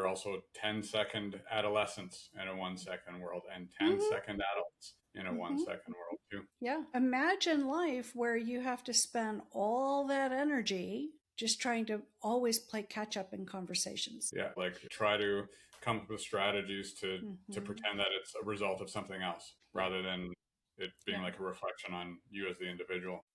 are also 10-second adolescents in a 1-second world and 10-second adults in a 1-second world too. Yeah. Imagine life where you have to spend all that energy just trying to always play catch up in conversations. Yeah, like try to come up with strategies to pretend that it's a result of something else rather than it being Yeah. like a reflection on you as the individual.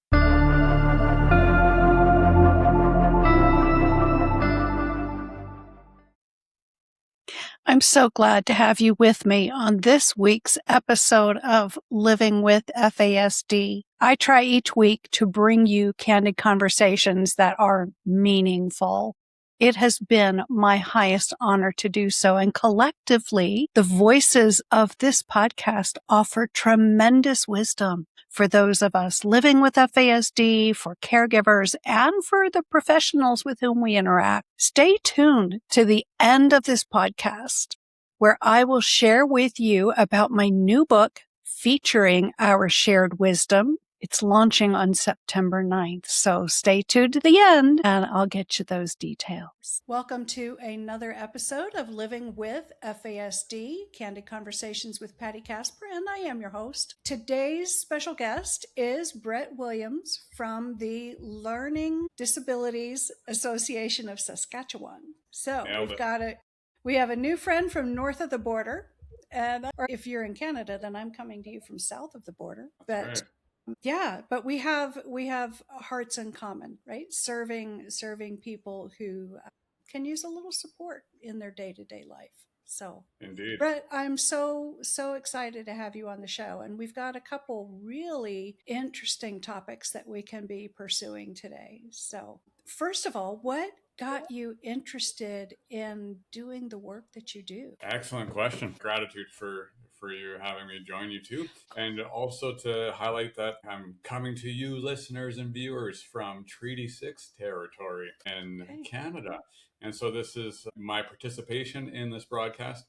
I'm so glad to have you with me on this week's episode of Living with FASD. I try each week to bring you candid conversations that are meaningful. It has been my highest honor to do so, and collectively, the voices of this podcast offer tremendous wisdom for those of us living with FASD, for caregivers, and for the professionals with whom we interact. Stay tuned to the end of this podcast, where I will share with you about my new book featuring our shared wisdom. It's launching on September 9th, so stay tuned to the end and I'll get you those details. Welcome to another episode of Living with FASD, Candid Conversations with Patti Kasper, and I am your host. Today's special guest is Brett Williams from the Learning Disabilities Association of Saskatchewan. So we have a new friend from north of the border, and or if you're in Canada, then I'm coming to you from south of the border. That's right. Yeah, but we have hearts in common, right? Serving people who can use a little support in their day-to-day life. So, Indeed. Brett, I'm so excited to have you on the show, and we've got a couple really interesting topics that we can be pursuing today. So, first of all, what got you interested in doing the work that you do? Excellent question. Gratitude for you having me join you too. And also to highlight that I'm coming to you, listeners and viewers, from Treaty 6 territory in Canada. And so this is my participation in this broadcast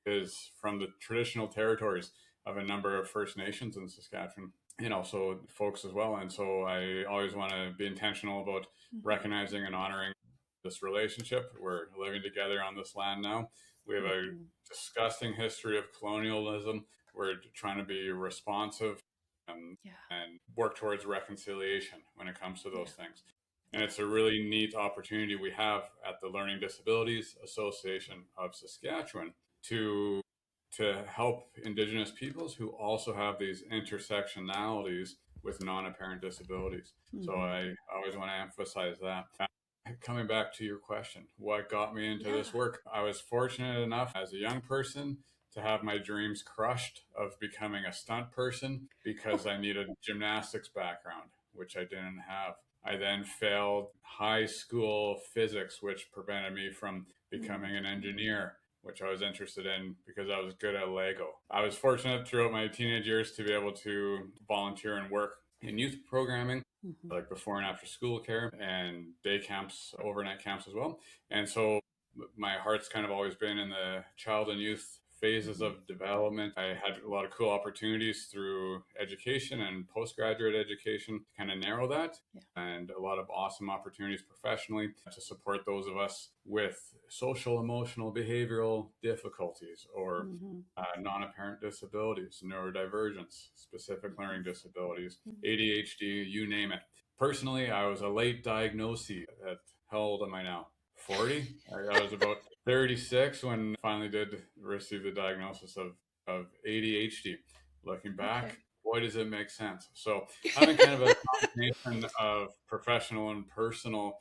is from the traditional territories of a number of First Nations in Saskatchewan and also folks as well. And so I always want to be intentional about recognizing and honoring this relationship. We're living together on this land now. We have a disgusting history of colonialism. We're trying to be responsive and work towards reconciliation when it comes to those things. And it's a really neat opportunity we have at the Learning Disabilities Association of Saskatchewan to help Indigenous peoples who also have these intersectionalities with non-apparent disabilities. So I always want to emphasize that. Coming back to your question, what got me into this work? I was fortunate enough as a young person to have my dreams crushed of becoming a stunt person because I needed a gymnastics background, which I didn't have. I then failed high school physics, which prevented me from becoming an engineer, which I was interested in because I was good at Lego. I was fortunate throughout my teenage years to be able to volunteer and work in youth programming, like before and after school care and day camps, overnight camps as well. And so my heart's kind of always been in the child and youth phases of development. I had a lot of cool opportunities through education and postgraduate education to kind of narrow that, and a lot of awesome opportunities professionally to support those of us with social, emotional, behavioral difficulties or non-apparent disabilities, neurodivergence, specific learning disabilities, ADHD, you name it. Personally, I was a late diagnosee. How old am I now? 40? I was about 36 when I finally did receive the diagnosis of ADHD. Looking back, boy, does it make sense. So having kind of a combination of professional and personal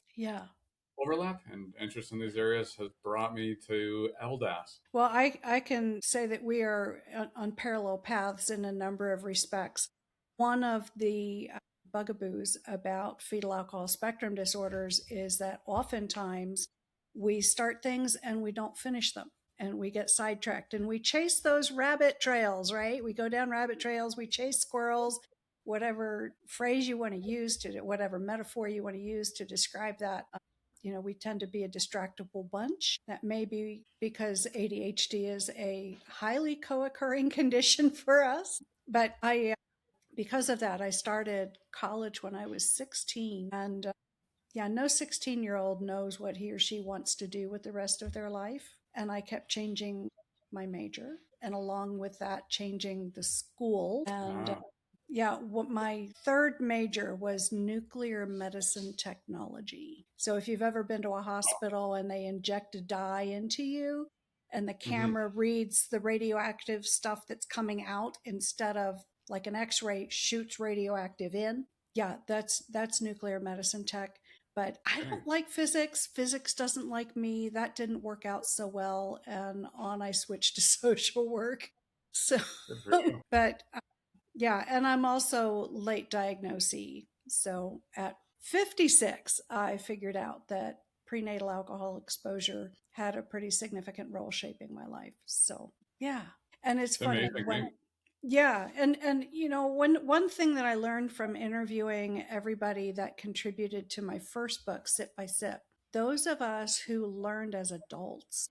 overlap and interest in these areas has brought me to LDAS. Well, I can say that we are on parallel paths in a number of respects. One of the bugaboos about fetal alcohol spectrum disorders is that oftentimes we start things and we don't finish them and we get sidetracked and we chase those rabbit trails, right? We go down rabbit trails, we chase squirrels, whatever phrase you want to use to whatever metaphor you want to use to describe that. We tend to be a distractible bunch. That may be because ADHD is a highly co-occurring condition for us. But because of that, I started college when I was 16. And no 16-year-old knows what he or she wants to do with the rest of their life. and I kept changing my major, and along with that, changing the school. And yeah, what my third major was nuclear medicine technology. So if you've ever been to a hospital and they inject a dye into you, and the camera reads the radioactive stuff that's coming out instead of like an X-ray shoots radioactive in. Yeah, that's nuclear medicine tech. But I don't like physics. Physics doesn't like me. That didn't work out so well. And on I switched to social work. So, but yeah, and I'm also late diagnosee. So at 56, I figured out that prenatal alcohol exposure had a pretty significant role shaping my life. So yeah, and it's funny when, yeah, and you know, one thing that I learned from interviewing everybody that contributed to my first book, Sip by Sip, those of us who learned as adults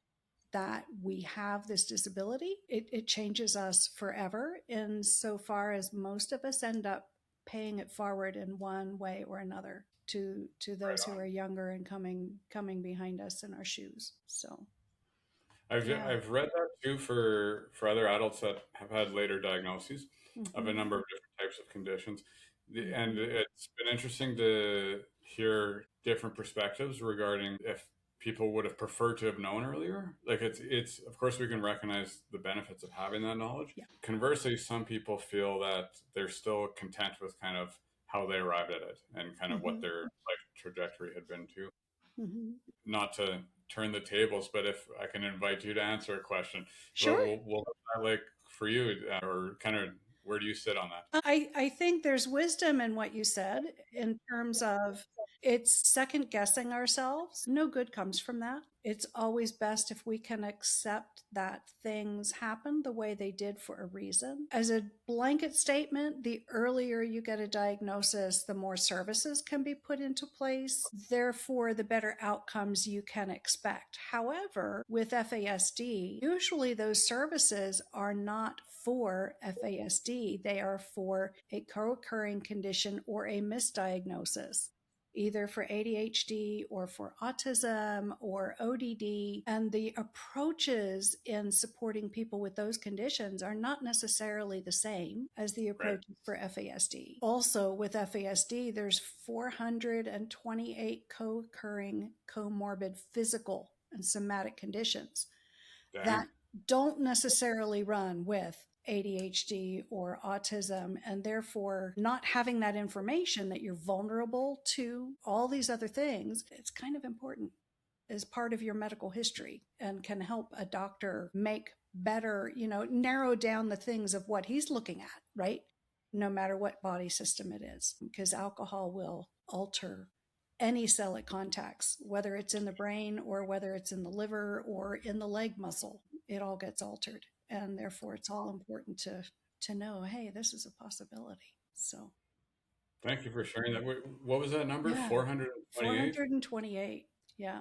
that we have this disability, it changes us forever insofar as most of us end up paying it forward in one way or another to those who are younger and coming behind us in our shoes. So I've read that too for other adults that have had later diagnoses of a number of different types of conditions. And it's been interesting to hear different perspectives regarding if people would have preferred to have known earlier. Like it's of course we can recognize the benefits of having that knowledge. Yeah. Conversely, some people feel that they're still content with kind of how they arrived at it and kind of what their life trajectory had been too. Not to turn the tables, but if I can invite you to answer a question, sure. What's that like for you, or kind of where do you sit on that? I think there's wisdom in what you said in terms of it's second guessing ourselves. No good comes from that. It's always best if we can accept that things happen the way they did for a reason. As a blanket statement, the earlier you get a diagnosis, the more services can be put into place. Therefore, the better outcomes you can expect. However, with FASD, usually those services are not for FASD. They are for a co-occurring condition or a misdiagnosis, either for ADHD or for autism or ODD. And the approaches in supporting people with those conditions are not necessarily the same as the approaches for FASD. Also, with FASD, there's 428 co-occurring comorbid physical and somatic conditions that don't necessarily run with ADHD or autism, and therefore not having that information that you're vulnerable to all these other things, it's kind of important as part of your medical history and can help a doctor make better, narrow down the things of what he's looking at, right? No matter what body system it is, because alcohol will alter any cell it contacts, whether it's in the brain or whether it's in the liver or in the leg muscle, it all gets altered. And therefore it's all important to know, hey, this is a possibility. So thank you for sharing that. What was that number? Yeah. 428? 428. Yeah.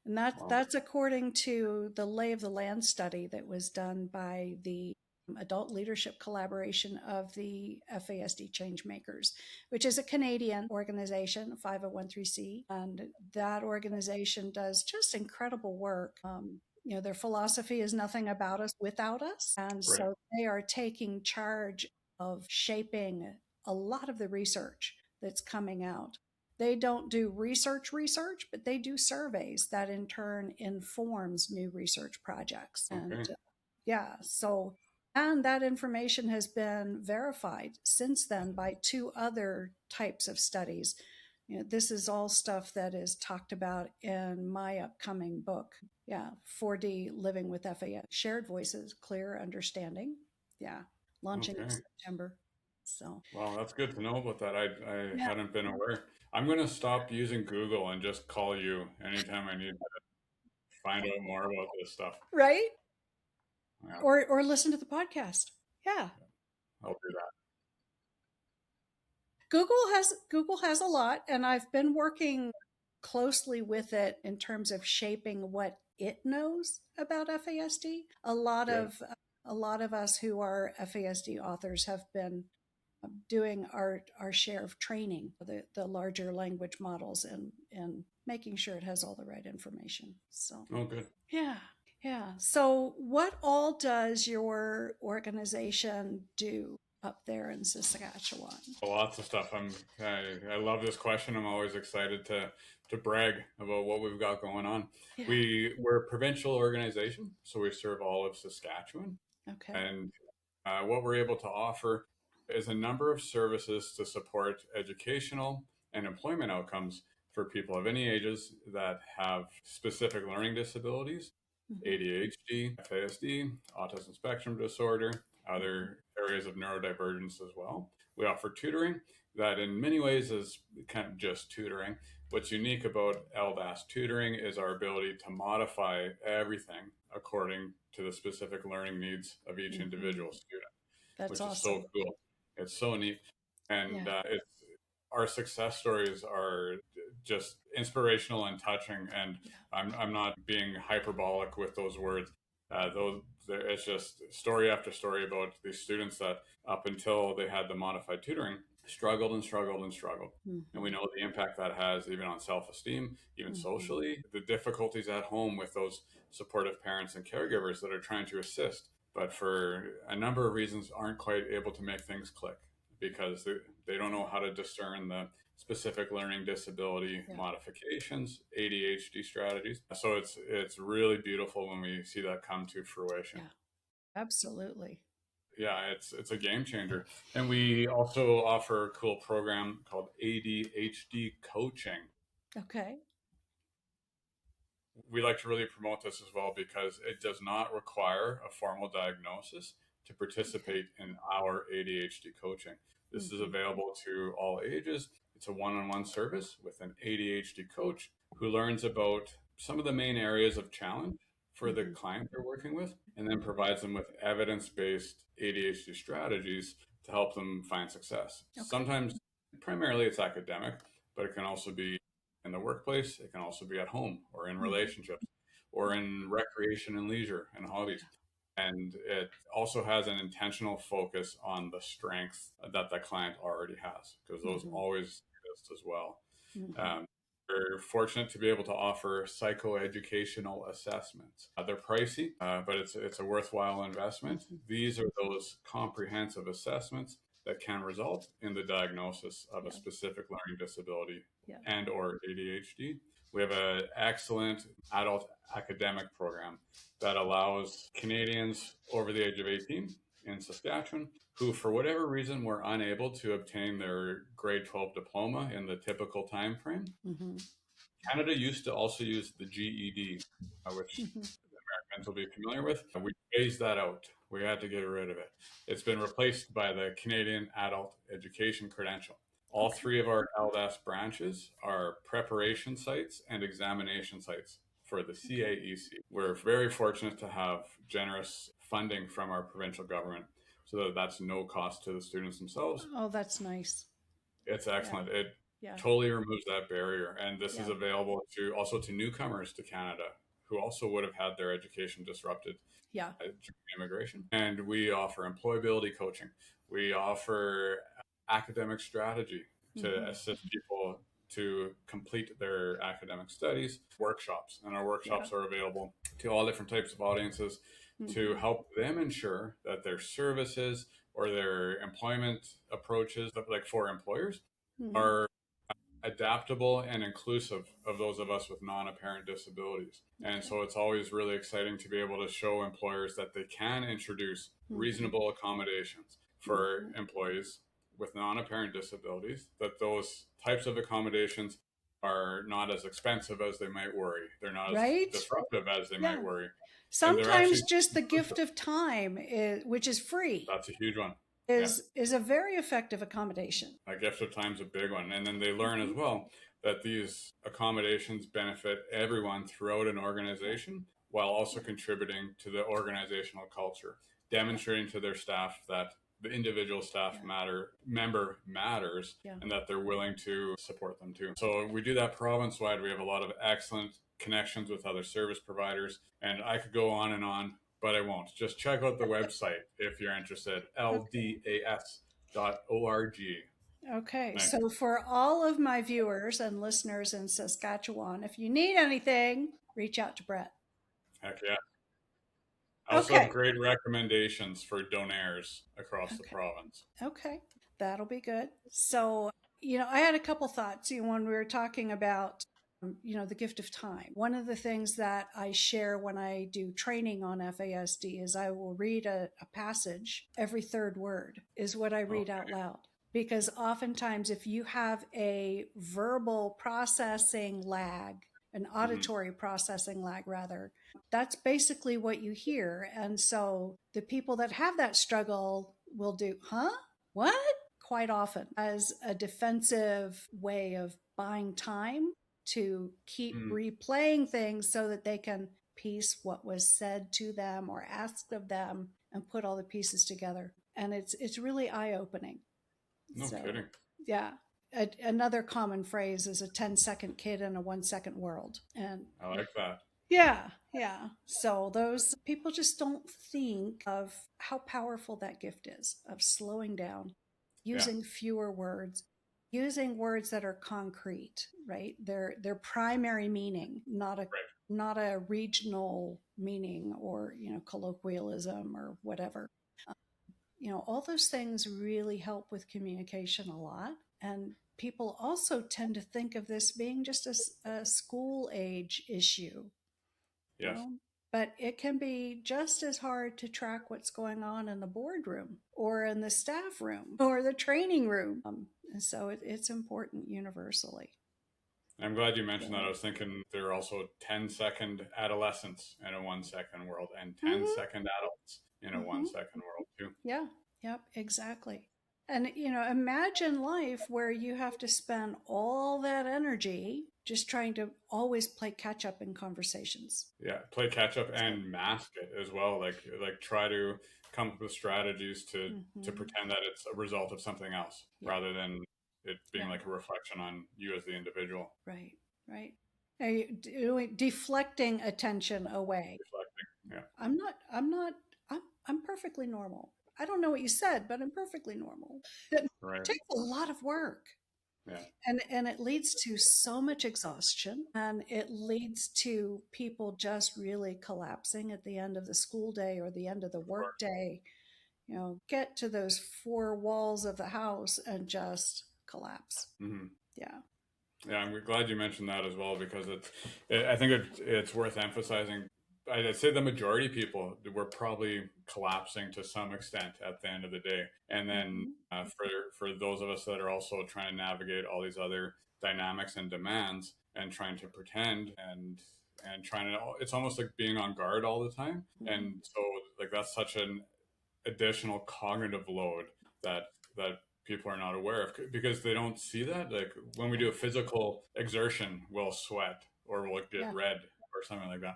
And that's according to the lay of the land study that was done by the Adult Leadership Collaboration of the FASD Changemakers, which is a Canadian organization, 501(c)(3), and that organization does just incredible work. Their philosophy is nothing about us without us, and so they are taking charge of shaping a lot of the research that's coming out. They don't do research, but they do surveys that in turn informs new research projects. And and that information has been verified since then by 2 other types of studies. This is all stuff that is talked about in my upcoming book. 4D Living with FAS, Shared Voices, Clear Understanding. Launching in September. So wow, that's good to know about that. I hadn't been aware. I'm going to stop using Google and just call you anytime I need to find out more about this stuff. Right? Yeah. Or listen to the podcast. Yeah. I'll do that. Google has a lot, and I've been working closely with it in terms of shaping what it knows about FASD. A lot of us who are FASD authors have been doing our share of training, the larger language models, and making sure it has all the right information. So good. Yeah. Yeah. So, what all does your organization do up there in Saskatchewan? Lots of stuff. I love this question. I'm always excited to brag about what we've got going on. Yeah. We're a provincial organization, so we serve all of Saskatchewan. Okay. And what we're able to offer is a number of services to support educational and employment outcomes for people of any ages that have specific learning disabilities, Mhm. ADHD, FASD, autism spectrum disorder, other areas of neurodivergence as well. We offer tutoring that in many ways is kind of just tutoring. What's unique about LDAS tutoring is our ability to modify everything according to the specific learning needs of each individual student, That's which is so awesome. cool. It's so neat. And Yeah. it's our success stories are just inspirational and touching. And I'm not being hyperbolic with those words. It's just story after story about these students that up until they had the modified tutoring struggled and struggled and struggled. And we know the impact that has even on self-esteem, even socially, the difficulties at home with those supportive parents and caregivers that are trying to assist, but for a number of reasons aren't quite able to make things click because they don't know how to discern the specific learning disability modifications, ADHD strategies. So it's really beautiful when we see that come to fruition. Yeah, absolutely. Yeah, it's a game changer. And we also offer a cool program called ADHD coaching. Okay. We like to really promote this as well because it does not require a formal diagnosis to participate in our ADHD coaching. This is available to all ages. It's a one-on-one service with an ADHD coach who learns about some of the main areas of challenge for the client they're working with, and then provides them with evidence-based ADHD strategies to help them find success. Okay. Sometimes, primarily it's academic, but it can also be in the workplace. It can also be at home or in relationships or in recreation and leisure and hobbies. And it also has an intentional focus on the strengths that the client already has, because those always exist as well. Um, we're fortunate to be able to offer psychoeducational assessments. They're pricey, but it's a worthwhile investment. These are those comprehensive assessments that can result in the diagnosis of a specific learning disability and or ADHD. We have an excellent adult academic program that allows Canadians over the age of 18 in Saskatchewan who, for whatever reason, were unable to obtain their grade 12 diploma in the typical time frame. Canada used to also use the GED, which Americans will be familiar with. We phased that out. We had to get rid of it. It's been replaced by the Canadian Adult Education Credential. All three of our LDAS branches are preparation sites and examination sites for the CAEC. We're very fortunate to have generous funding from our provincial government so that that's no cost to the students themselves. Oh, that's nice. It's excellent. It Yeah. totally removes that barrier. And this is available to newcomers to Canada who also would have had their education disrupted during immigration. And we offer employability coaching. We offer academic strategy to assist people to complete their academic studies, workshops. And our workshops are available to all different types of audiences to help them ensure that their services or their employment approaches, like for employers, are adaptable and inclusive of those of us with non-apparent disabilities. And so it's always really exciting to be able to show employers that they can introduce reasonable accommodations for employees with non-apparent disabilities, that those types of accommodations are not as expensive as they might worry. They're not as disruptive as they might worry. Sometimes just the gift of time, which is free. That's a huge one. Is a very effective accommodation. A gift of time is a big one. And then they learn as well that these accommodations benefit everyone throughout an organization while also contributing to the organizational culture, demonstrating to their staff that the individual staff member matters and that they're willing to support them too. So we do that province-wide. We have a lot of excellent connections with other service providers, and I could go on and on, but I won't. Just check out the website if you're interested, ldas.org. Okay, Nice. So for all of my viewers and listeners in Saskatchewan, if you need anything, reach out to Brett. Heck yeah. also have Okay. great recommendations for donors across the Okay. province. Okay. That'll be good. So, I had a couple thoughts, when we were talking about, the gift of time. One of the things that I share when I do training on FASD is I will read a passage. Every third word is what I read out loud. Because oftentimes, if you have a verbal processing lag, an auditory processing lag, rather, that's basically what you hear. And so the people that have that struggle will do, huh? What? Quite often as a defensive way of buying time to keep replaying things so that they can piece what was said to them or asked of them and put all the pieces together. And it's really eye-opening. No kidding. Yeah. Another common phrase is a 10-second kid in a 1-second world. And I like that. yeah, yeah. So those people just don't think of how powerful that gift is of slowing down, using fewer words, using words that are concrete, right? Their primary meaning, not a regional meaning or, colloquialism or whatever. All those things really help with communication a lot. And people also tend to think of this being just a school age issue. Yes. But it can be just as hard to track what's going on in the boardroom or in the staff room or the training room. And so it's important universally. I'm glad you mentioned that. I was thinking there are also 10-second adolescents in a 1-second world and 10-second adults in a 1-second world too. Yeah. Yep. Exactly. And, imagine life where you have to spend all that energy just trying to always play catch up in conversations. Yeah, play catch up and mask it as well. Like try to come up with strategies to pretend that it's a result of something else rather than it being like a reflection on you as the individual. Right, right. Deflecting attention away. Deflecting, I'm I'm perfectly normal. I don't know what you said, but I'm perfectly normal. It takes a lot of work. Yeah. And it leads to so much exhaustion, and it leads to people just really collapsing at the end of the school day or the end of the work day. Get to those four walls of the house and just collapse. Yeah. Yeah, I'm glad you mentioned that as well because I think it's worth emphasizing. I'd say the majority of people were probably collapsing to some extent at the end of the day, and then for those of us that are also trying to navigate all these other dynamics and demands and trying to pretend and trying to, it's almost like being on guard all the time, and so like that's such an additional cognitive load that people are not aware of because they don't see that. Like when we do a physical exertion, we'll sweat or we'll get red or something like that.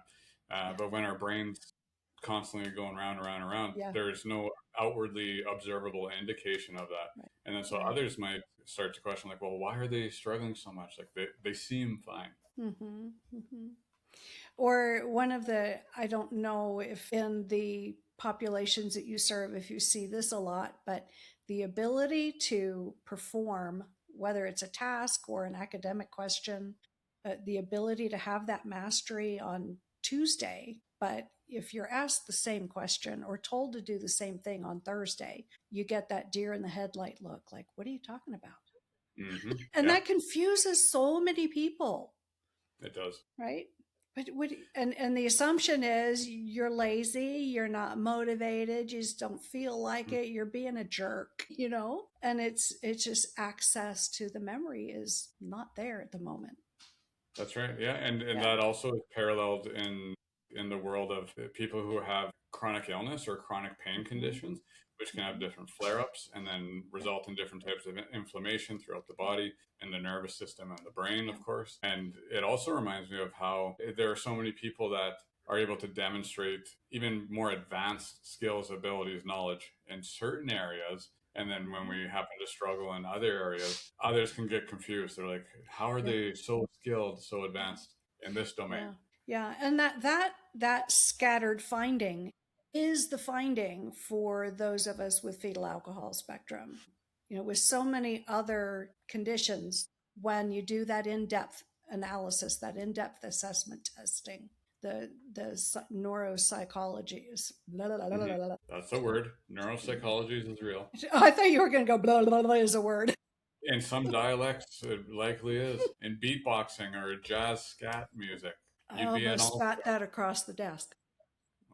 But when our brain's constantly going round and round and round, there's no outwardly observable indication of that. And then so others might start to question like, well, why are they struggling so much? Like they seem fine. Or one of the, I don't know if in the populations that you serve, if you see this a lot, but the ability to perform, whether it's a task or an academic question, the ability to have that mastery on Tuesday, but if you're asked the same question or told to do the same thing on Thursday, you get that deer in the headlight look like, what are you talking about? And that confuses so many people. It does. Right? But and the assumption is you're lazy, you're not motivated, you just don't feel like it, you're being a jerk, And it's just access to the memory is not there at the moment. That's right. Yeah, and that also is paralleled in the world of people who have chronic illness or chronic pain conditions, which can have different flare-ups and then result in different types of inflammation throughout the body and the nervous system and the brain, of course. And it also reminds me of how there are so many people that are able to demonstrate even more advanced skills, abilities, knowledge in certain areas. And then when we happen to struggle in other areas, others can get confused. They're like, how are they so skilled, so advanced in this domain? Yeah. And that scattered finding is the finding for those of us with fetal alcohol spectrum. With so many other conditions, when you do that in-depth analysis, that in-depth assessment testing, the neuropsychologies. That's the word. Neuropsychology is real. Oh, I thought you were going to go blah, blah, blah is a word. In some dialects, it likely is. In beatboxing or jazz scat music, I you'd be an almost all. spat that across the desk.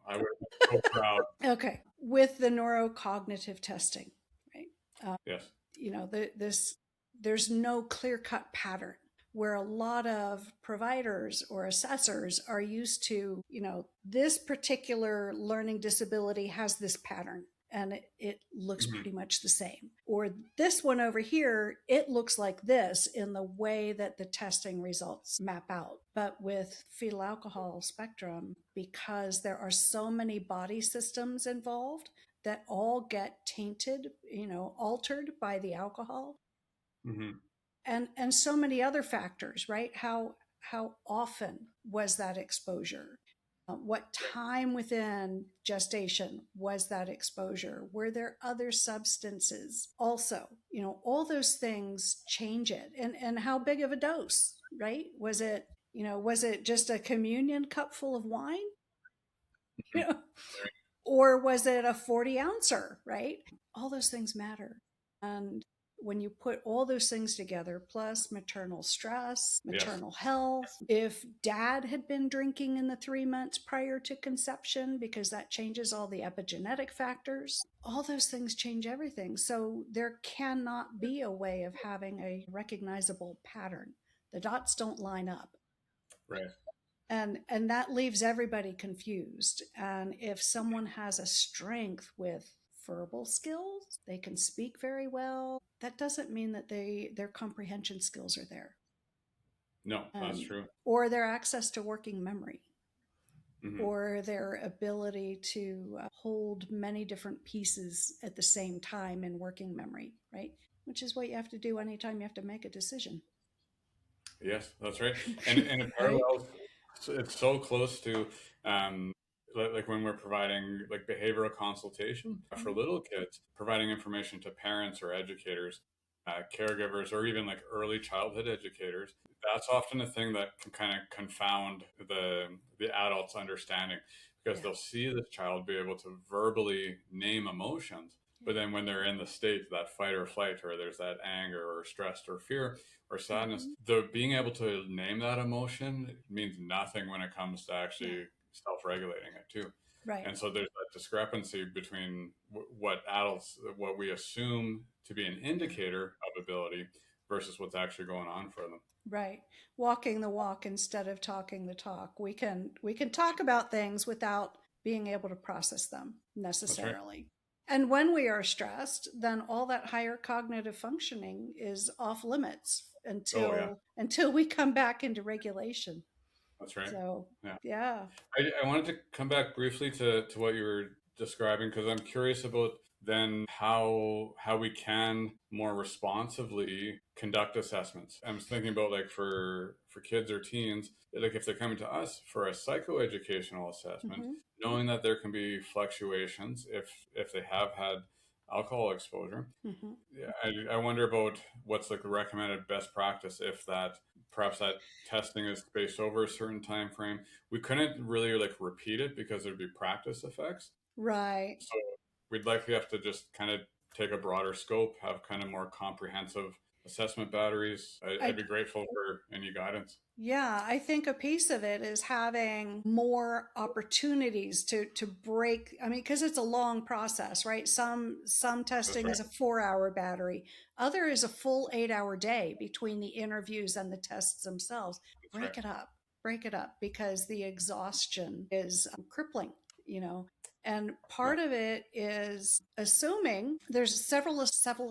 I would be so proud. Okay, with the neurocognitive testing, right? Yes. There's no clear-cut pattern where a lot of providers or assessors are used to, this particular learning disability has this pattern and it looks pretty much the same. Or this one over here, it looks like this in the way that the testing results map out. But with fetal alcohol spectrum, because there are so many body systems involved that all get tainted, altered by the alcohol, and so many other factors, right? How often was that exposure? What time within gestation was that exposure? Were there other substances? Also, all those things change it. And how big of a dose, right? Was it just a communion cup full of wine? Or was it a 40 ouncer, right? All those things matter. And when you put all those things together, plus maternal stress, maternal health, if dad had been drinking in the 3 months prior to conception, because that changes all the epigenetic factors, all those things change everything. So there cannot be a way of having a recognizable pattern. The dots don't line up. Right. And that leaves everybody confused. And if someone has a strength with verbal skills, they can speak very well, that doesn't mean that their comprehension skills are there. No, that's true. Or their access to working memory, or their ability to hold many different pieces at the same time in working memory, right? Which is what you have to do anytime you have to make a decision. Yes, that's right. And in parallel, it's so close to like when we're providing like behavioral consultation for little kids, providing information to parents or educators, caregivers, or even like early childhood educators. That's often a thing that can kind of confound the adult's understanding, because they'll see the child be able to verbally name emotions, but then when they're in the state, that fight or flight, or there's that anger or stress or fear or sadness, the being able to name that emotion means nothing when it comes to actually self-regulating it too. Right. And so there's that discrepancy between what we assume to be an indicator of ability versus what's actually going on for them. Right. Walking the walk instead of talking the talk. We can talk about things without being able to process them necessarily. And when we are stressed, then all that higher cognitive functioning is off limits until we come back into regulation. That's right. So, I wanted to come back briefly to what you were describing, because I'm curious about then how we can more responsively conduct assessments. I was thinking about like for kids or teens, like if they're coming to us for a psychoeducational assessment, knowing that there can be fluctuations if they have had alcohol exposure. I wonder about what's like the recommended best practice if perhaps that testing is spaced over a certain time frame. We couldn't really like repeat it because there'd be practice effects. Right. So we'd likely have to just kind of take a broader scope, have kind of more comprehensive assessment batteries. I'd be grateful for any guidance. Yeah, I think a piece of it is having more opportunities to break. I mean, because it's a long process, right? Some testing is a 4-hour battery. Other is a full 8-hour day between the interviews and the tests themselves. Break it up because the exhaustion is crippling, And part of it is assuming there's several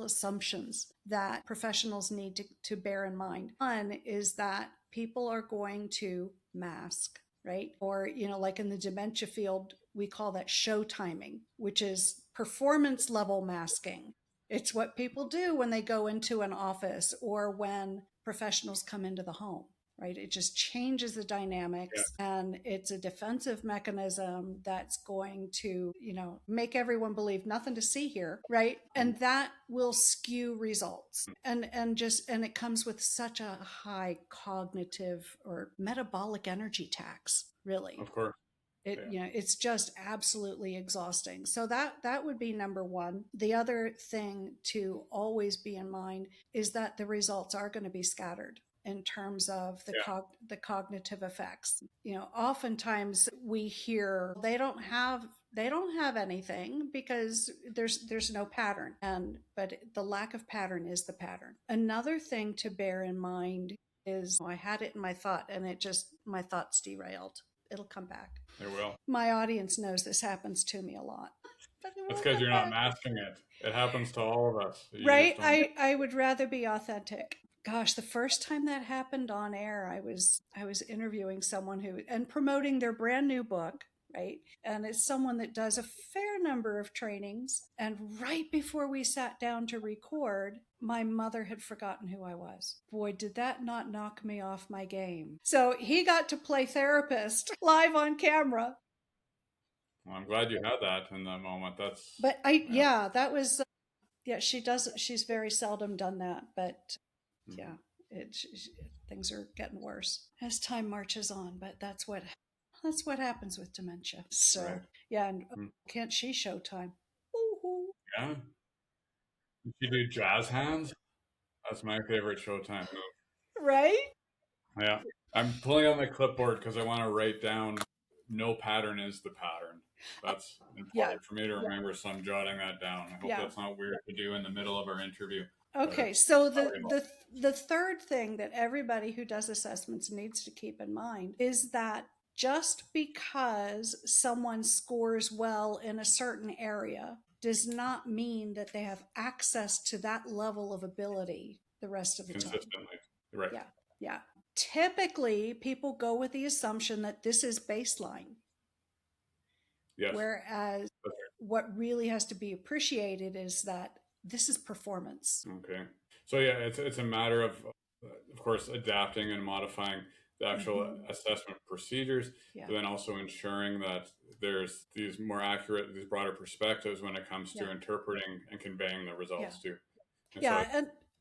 assumptions that professionals need to bear in mind. One is that people are going to mask, right? Or, like in the dementia field, we call that show timing, which is performance level masking. It's what people do when they go into an office or when professionals come into the home. Right? It just changes the dynamics, and it's a defensive mechanism that's going to, make everyone believe nothing to see here, right? And that will skew results. And it comes with such a high cognitive or metabolic energy tax, really. Of course. It's just absolutely exhausting. So that would be number one. The other thing to always be in mind is that the results are going to be scattered in terms of the cognitive effects. Oftentimes we hear they don't have anything because there's no pattern, but the lack of pattern is the pattern. Another thing to bear in mind is, I had it in my thought and my thoughts derailed. It'll come back. It will. My audience knows this happens to me a lot. That's because you're not masking it. It happens to all of us. Right? I would rather be authentic. Gosh, the first time that happened on air, I was interviewing someone and promoting their brand new book, right? And it's someone that does a fair number of trainings. And right before we sat down to record, my mother had forgotten who I was. Boy, did that not knock me off my game. So he got to play therapist live on camera. Well, I'm glad you had that in that moment. That was, she's very seldom done that, but things are getting worse as time marches on, but that's what happens with dementia. So and can't she Showtime? Woo-hoo. Yeah. Did you do jazz hands? That's my favorite Showtime move. Right? Yeah. I'm pulling out my clipboard because I want to write down no pattern is the pattern. That's important for me to remember, so I'm jotting that down. I hope that's not weird to do in the middle of our interview. Okay, so the third thing that everybody who does assessments needs to keep in mind is that just because someone scores well in a certain area does not mean that they have access to that level of ability the rest of the time. Consistently, right? Yeah. Typically, people go with the assumption that this is baseline. Yes. Whereas what really has to be appreciated is that this is performance. Okay. So it's a matter of course, adapting and modifying the actual assessment procedures, but then also ensuring that there's these more accurate, these broader perspectives when it comes to interpreting and conveying the results too.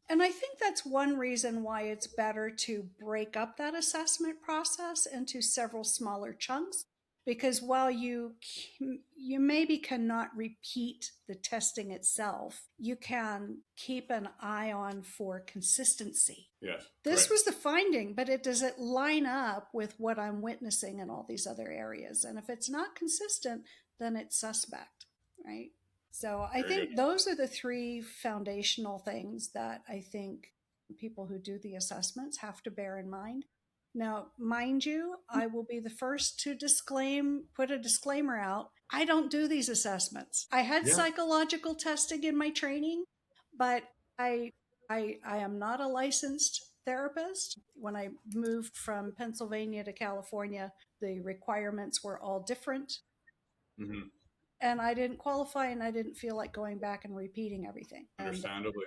And I think that's one reason why it's better to break up that assessment process into several smaller chunks, because while you maybe cannot repeat the testing itself, you can keep an eye on for consistency. Yes. This was the finding, but does it line up with what I'm witnessing in all these other areas? And if it's not consistent, then it's suspect, right? So I think those are the three foundational things that I think people who do the assessments have to bear in mind. Now, mind you, I will be the first to put a disclaimer out. I don't do these assessments. I had psychological testing in my training, but I am not a licensed therapist. When I moved from Pennsylvania to California, the requirements were all different. Mm-hmm. And I didn't qualify, and I didn't feel like going back and repeating everything. Understandably.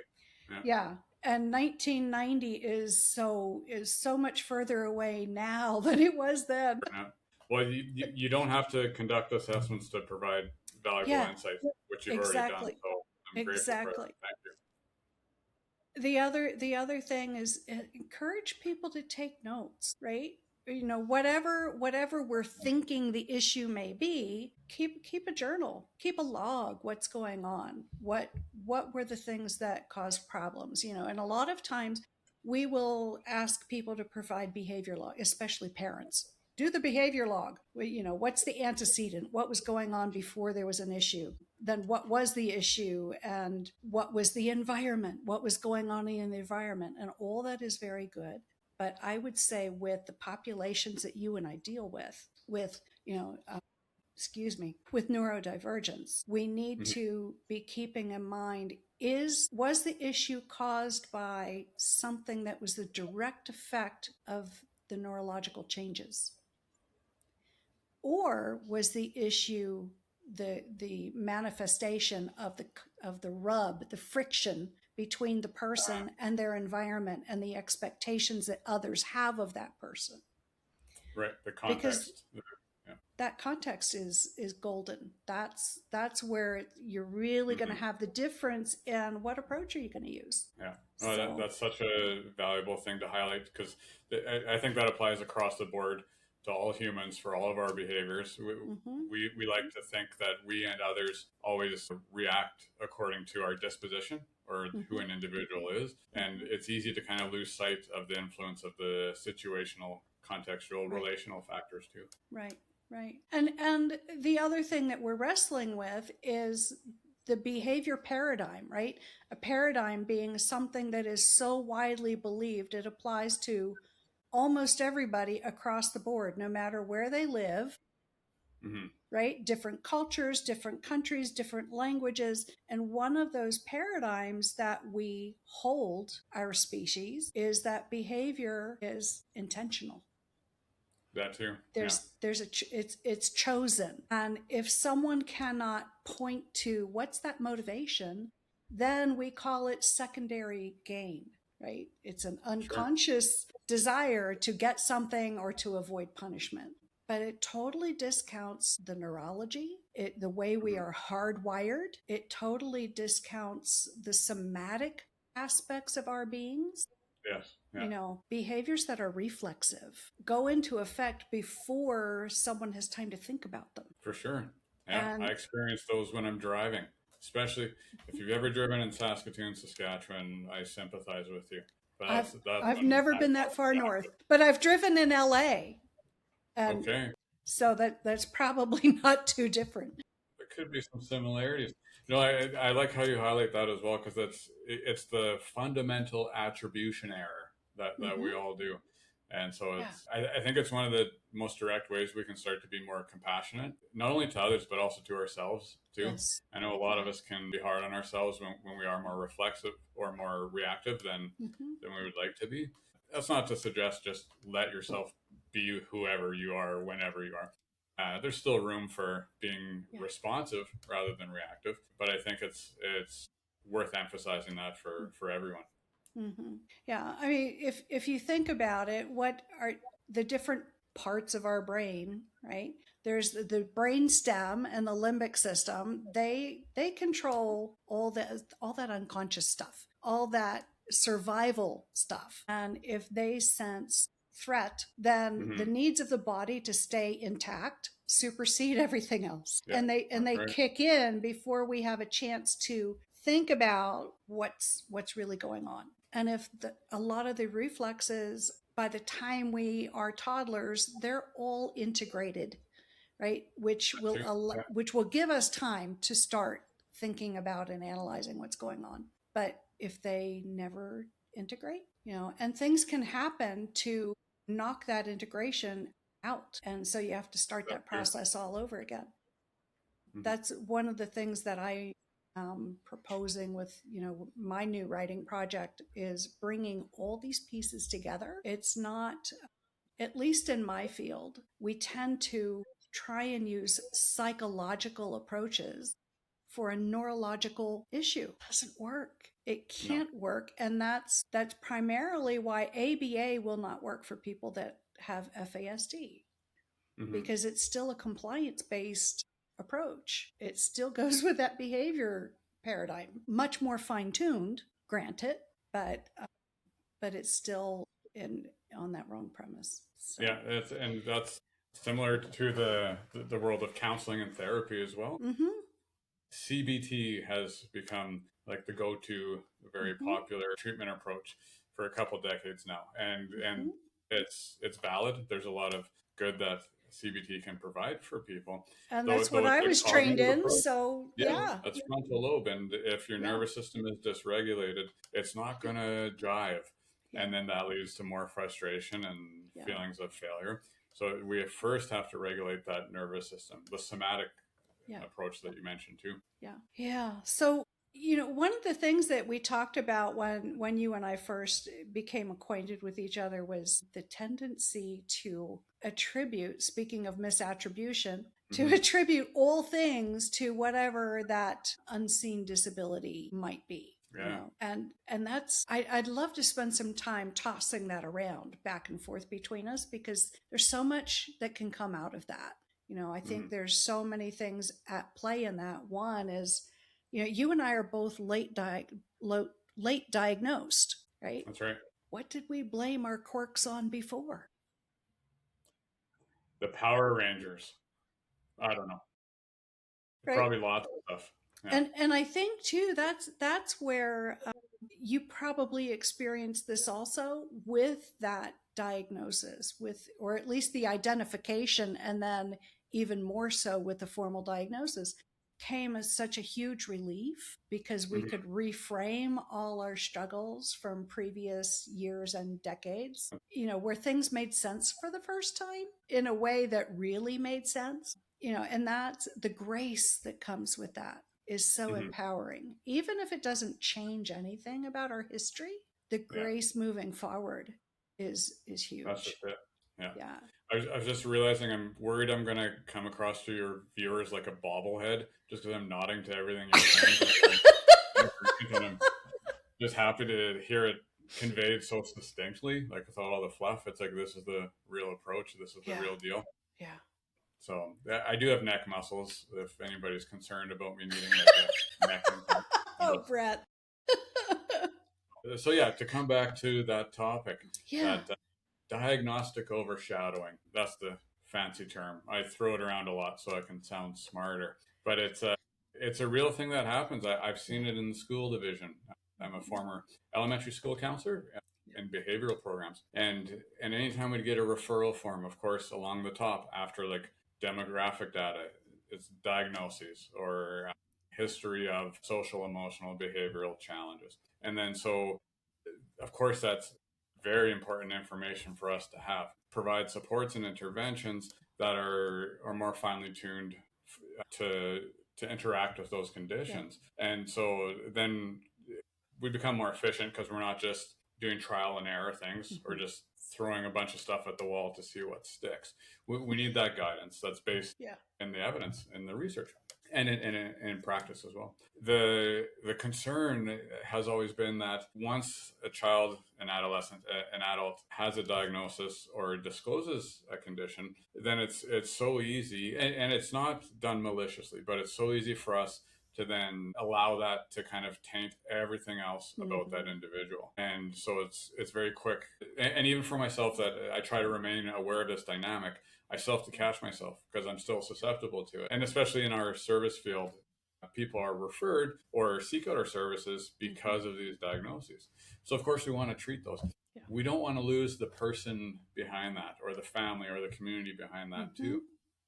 And 1990 is so much further away now than it was then. Yeah. Well, you don't have to conduct assessments to provide valuable insights, which you've already done. So I'm grateful for that. Thank you. The other thing is encourage people to take notes, right? Whatever we're thinking the issue may be, keep a journal, keep a log. What's going on? What were the things that caused problems? And a lot of times we will ask people to provide behavior log, especially parents. Do the behavior log. What's the antecedent? What was going on before there was an issue? Then what was the issue, and what was the environment? What was going on in the environment? And all that is very good. But I would say with the populations that you and I deal with neurodivergence, we need to be keeping in mind, was the issue caused by something that was the direct effect of the neurological changes? Or was the issue the manifestation of the rub, the friction between the person and their environment and the expectations that others have of that person? Right, the context. Because that context is golden. That's where you're really going to have the difference in what approach are you going to use. Yeah, that's such a valuable thing to highlight, because I think that applies across the board to to all humans for all of our behaviors. We like to think that we and others always react according to our disposition or who an individual is. And it's easy to kind of lose sight of the influence of the situational, contextual, relational factors too. Right. And the other thing that we're wrestling with is the behavior paradigm, right? A paradigm being something that is so widely believed, it applies to almost everybody across the board, no matter where they live, right? Different cultures, different countries, different languages. And one of those paradigms that we hold our species is that behavior is intentional. That too. It's chosen. And if someone cannot point to what's that motivation, then we call it secondary gain, right? It's an unconscious desire to get something or to avoid punishment. But it totally discounts the neurology, the way we are hardwired. It totally discounts the somatic aspects of our beings. Yes. Yeah. You know, behaviors that are reflexive go into effect before someone has time to think about them. For sure. Yeah, I experience those when I'm driving, especially if you've ever driven in Saskatoon, Saskatchewan. I sympathize with you. But I've never been that far north, but I've driven in LA. Okay. So that's probably not too different. There could be some similarities. You know, I like how you highlight that as well, because it's the fundamental attribution error that we all do. And so I think it's one of the most direct ways we can start to be more compassionate, not only to others, but also to ourselves too. Yes. I know a lot of us can be hard on ourselves when we are more reflexive or more reactive than we would like to be. That's not to suggest just let yourself be whoever you are, whenever you are. There's still room for being responsive rather than reactive, but I think it's worth emphasizing that for everyone. Yeah, I mean, if you think about it, what are the different parts of our brain, right? There's the brain stem and the limbic system. They control all that unconscious stuff, all that survival stuff. And if they sense threat, then the needs of the body to stay intact supersede everything else. And they kick in before we have a chance to think about what's really going on. And if a lot of the reflexes, by the time we are toddlers, they're all integrated, right? Which will give us time to start thinking about and analyzing what's going on. But if they never integrate, and things can happen to knock that integration out. And so you have to start that process all over again. That's one of the things that I proposing with my new writing project, is bringing all these pieces together. It's not, at least in my field, we tend to try and use psychological approaches for a neurological issue. It doesn't work. It can't work. And that's primarily why ABA will not work for people that have FASD, because it's still a compliance-based approach. It still goes with that behavior paradigm, much more fine-tuned, granted, but it's still on that wrong premise. So. Yeah, that's similar to the world of counseling and therapy as well. CBT has become like the go-to, very popular treatment approach for a couple decades now, and it's valid. There's a lot of good that CBT can provide for people. And that's what I was trained in. Approach, so that's frontal lobe. And if your nervous system is dysregulated, it's not going to jive. And then that leads to more frustration and feelings of failure. So we first have to regulate that nervous system, the somatic approach that you mentioned too. Yeah. So, one of the things that we talked about when you and I first became acquainted with each other was the tendency to attribute, speaking of misattribution, to attribute all things to whatever that unseen disability might be. And that's, I'd love to spend some time tossing that around back and forth between us, because there's so much that can come out of that. I think there's so many things at play in that. One is, you and I are both late diagnosed, right? That's right. What did we blame our quirks on before? the Power Rangers. I don't know. Right. Probably lots of stuff. Yeah. And I think too that's where you probably experienced this also with that diagnosis, with, or at least the identification, and then even more so with the formal diagnosis, came as such a huge relief because we could reframe all our struggles from previous years and decades, you know, where things made sense for the first time in a way that really made sense, you know, and that's the grace that comes with that is so empowering. Even if it doesn't change anything about our history, the grace moving forward is huge. That's just it. Yeah. Yeah. I was just realizing I'm worried I'm going to come across to your viewers like a bobblehead just because I'm nodding to everything you're saying. And I'm just happy to hear it conveyed so succinctly, like without all the fluff. It's like, this is the real approach. This is the real deal. Yeah. So I do have neck muscles if anybody's concerned about me needing like a neck implant. Oh, Brett. So yeah, to come back to that topic, Yeah. that diagnostic overshadowing, that's the fancy term. I throw it around a lot so I can sound smarter, but it's a real thing that happens. I've seen it in the school division. I'm a former elementary school counselor in behavioral programs, and anytime we get a referral form, of course, along the top after like demographic data, it's diagnoses or history of social, emotional, behavioral challenges. And then so, of course, that's very important information for us to have. Provide supports and interventions that are more finely tuned to interact with those conditions. And so then we become more efficient because we're not just doing trial and error things or just throwing a bunch of stuff at the wall to see what sticks. We need that guidance that's based in the evidence and the research and in practice as well. The concern has always been that once a child, an adolescent, an adult has a diagnosis or discloses a condition, then it's so easy, and it's not done maliciously, but it's so easy for us to then allow that to kind of taint everything else about that individual. And so it's very quick. And even for myself, that I try to remain aware of this dynamic, I still have to catch myself because I'm still susceptible to it. And especially in our service field, people are referred or seek out our services because of these diagnoses. So of course we want to treat those. We don't want to lose the person behind that or the family or the community behind that too.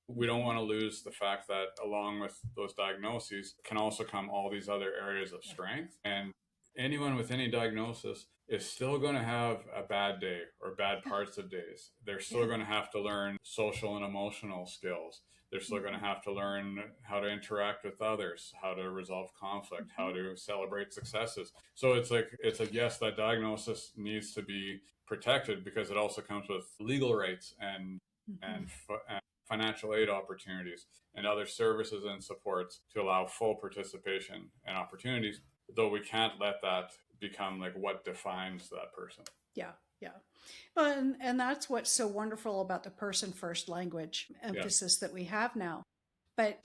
We don't want to lose the fact that along with those diagnoses can also come all these other areas of strength. And anyone with any diagnosis is still going to have a bad day or bad parts of days. They're still going to have to learn social and emotional skills. They're still going to have to learn how to interact with others, how to resolve conflict, how to celebrate successes. So it's like, yes, that diagnosis needs to be protected because it also comes with legal rights and financial aid opportunities and other services and supports to allow full participation and opportunities, though we can't let that become like what defines that person. Yeah. Well, and that's what's so wonderful about the person first language emphasis that we have now. But,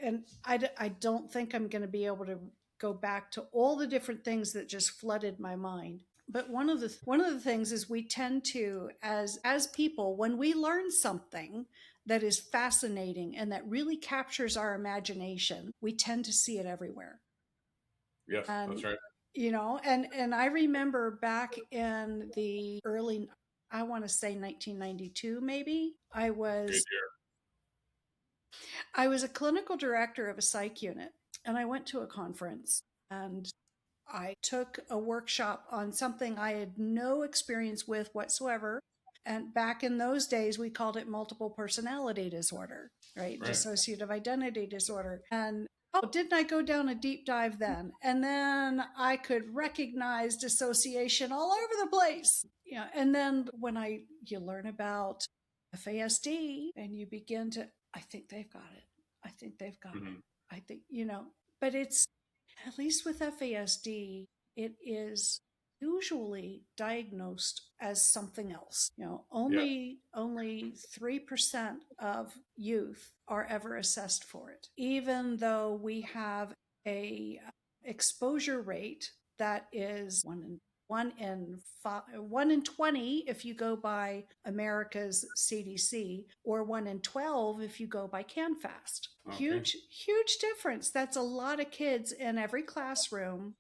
and I don't think I'm going to be able to go back to all the different things that just flooded my mind. But one of the things is we tend to, as people, when we learn something that is fascinating and that really captures our imagination, we tend to see it everywhere. Yes, that's right. You know, and I remember back in the early, I want to say 1992, maybe, I was a clinical director of a psych unit, and I went to a conference and I took a workshop on something I had no experience with whatsoever. And back in those days, we called it multiple personality disorder, right? Dissociative identity disorder. And didn't I go down a deep dive then? And then I could recognize dissociation all over the place. Yeah. And then when you learn about FASD and you begin to, I think they've got it. I think they've got it. I think, but it's, at least with FASD, it is usually diagnosed as something else. Only 3% of youth are ever assessed for it, even though we have a exposure rate that is 1 1 in 20 if you go by America's CDC, or 1 in 12 if you go by CanFast. Okay. Huge difference. That's a lot of kids in every classroom.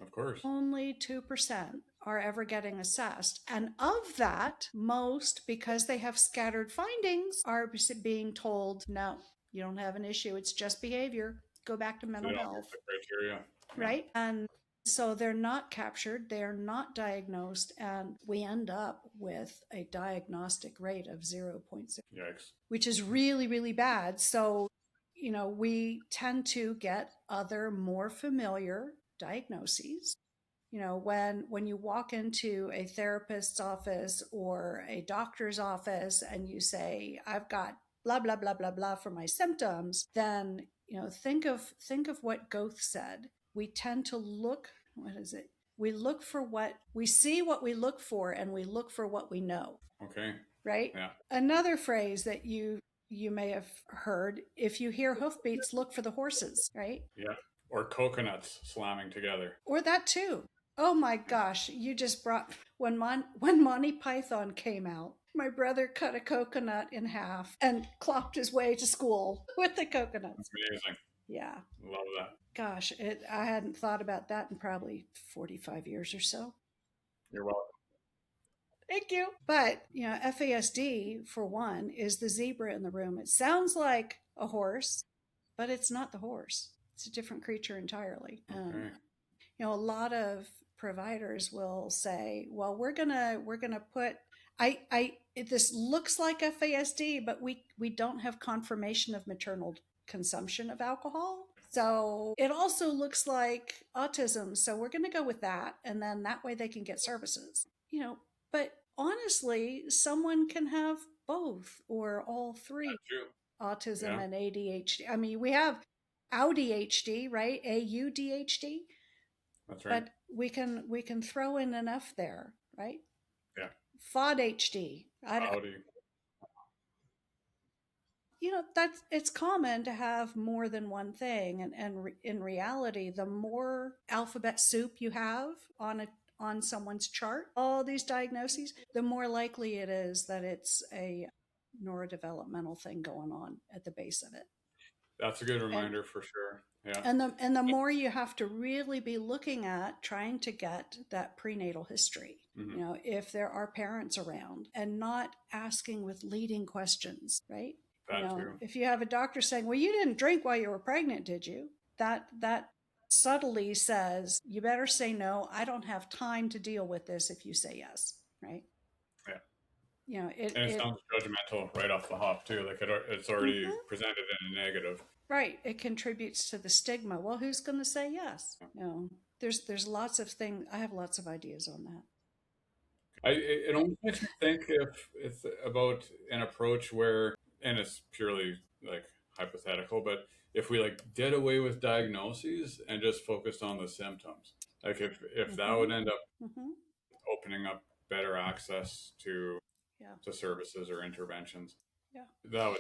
Of course. Only 2% are ever getting assessed. And of that, most, because they have scattered findings, are being told, no, you don't have an issue. It's just behavior. Go back to mental health. The criteria. Right? And so they're not captured, they're not diagnosed, and we end up with a diagnostic rate of 0.0, Yikes. which is really, really bad. So, we tend to get other more familiar diagnoses. When you walk into a therapist's office or a doctor's office and you say, I've got blah, blah, blah, blah, blah for my symptoms, then, think of what Goethe said. We tend to look, what is it? We look for we see what we look for, and we look for what we know. Okay. Right? Yeah. Another phrase that you may have heard, if you hear hoofbeats, look for the horses, right? Yeah. Or coconuts slamming together. Or that too. Oh my gosh, you just brought, when Monty Python came out, my brother cut a coconut in half and clopped his way to school with the coconuts. That's amazing. Yeah. Love that. Gosh, I hadn't thought about that in probably 45 years or so. You're welcome. Thank you. But, FASD, for one, is the zebra in the room. It sounds like a horse, but it's not the horse. It's a different creature entirely. Okay. A lot of providers will say, well, we're gonna put, this looks like FASD, but we don't have confirmation of maternal consumption of alcohol. So it also looks like autism. So we're going to go with that. And then that way they can get services, but honestly, someone can have both or all three, autism and ADHD. I mean, we have AUDHD, right? AUDHD. That's right. But we can throw in enough there, right? Yeah. FODHD. It's common to have more than one thing, and in reality, the more alphabet soup you have on someone's chart, all these diagnoses, the more likely it is that it's a neurodevelopmental thing going on at the base of it. That's a good reminder for sure. Yeah. And the more you have to really be looking at trying to get that prenatal history, if there are parents around, and not asking with leading questions, right? If you have a doctor saying, well, you didn't drink while you were pregnant, did you? That subtly says, you better say no. I don't have time to deal with this if you say yes, right? Yeah. And it sounds judgmental right off the hop too. Like it's already presented in a negative. Right. It contributes to the stigma. Well, who's going to say yes? There's lots of things. I have lots of ideas on that. It almost makes me think if it's about an approach where, and it's purely like hypothetical, but if we did away with diagnoses and just focused on the symptoms, like if that would end up opening up better access to services or interventions, that would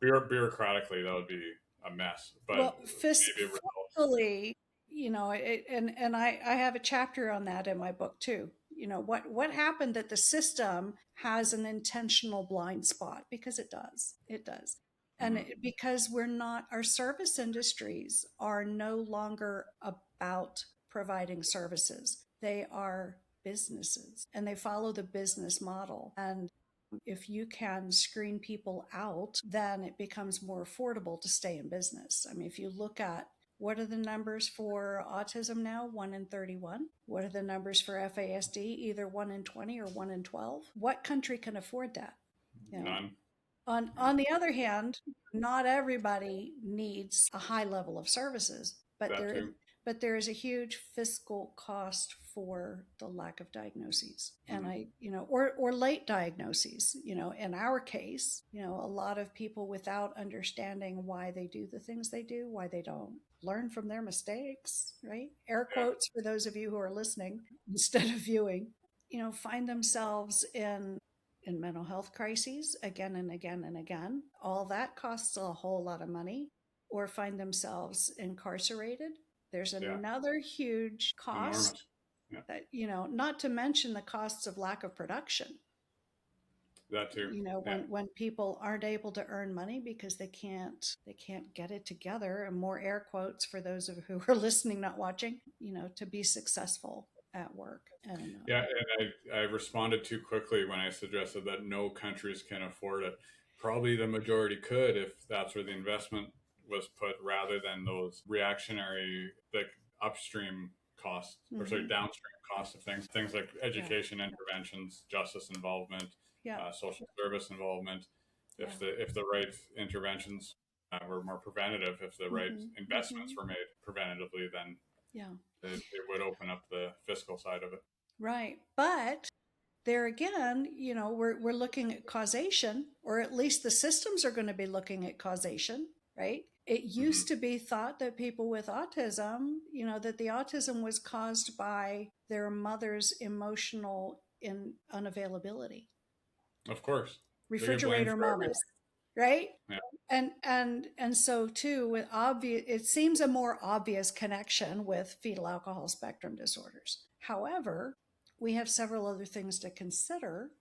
bureaucratically that would be a mess. But fiscally, and I have a chapter on that in my book too. What happened that the system has an intentional blind spot, because it does. And because our service industries are no longer about providing services. They are businesses, and they follow the business model. And if you can screen people out, then it becomes more affordable to stay in business. I mean, if you look at what are the numbers for autism now? 1 in 31. What are the numbers for FASD? Either 1 in 20 or 1 in 12. What country can afford that? None. On the other hand, not everybody needs a high level of services, but there is a huge fiscal cost for the lack of diagnoses, and or late diagnoses. In our case, a lot of people without understanding why they do the things they do, why they don't learn from their mistakes, right? Air quotes for those of you who are listening instead of viewing, find themselves in mental health crises again and again and again. All that costs a whole lot of money, or find themselves incarcerated. There's another huge cost. That, not to mention the costs of lack of production. That too. When people aren't able to earn money because they can't get it together, and more air quotes for those of who are listening, not watching, to be successful at work. And I responded too quickly when I suggested that no countries can afford it. Probably the majority could if that's where the investment was put, rather than those reactionary, like upstream costs, or sorry, downstream costs of things like education interventions, justice involvement, social service involvement. If the right interventions were more preventative, if the right investments were made preventatively, then it would open up the fiscal side of it. Right. But there again, we're looking at causation, or at least the systems are going to be looking at causation, right? It used to be thought that people with autism, that the autism was caused by their mother's emotional unavailability. Of course. Refrigerator mamas, right? Yeah. And so too, with it seems a more obvious connection with fetal alcohol spectrum disorders. However, we have several other things to consider.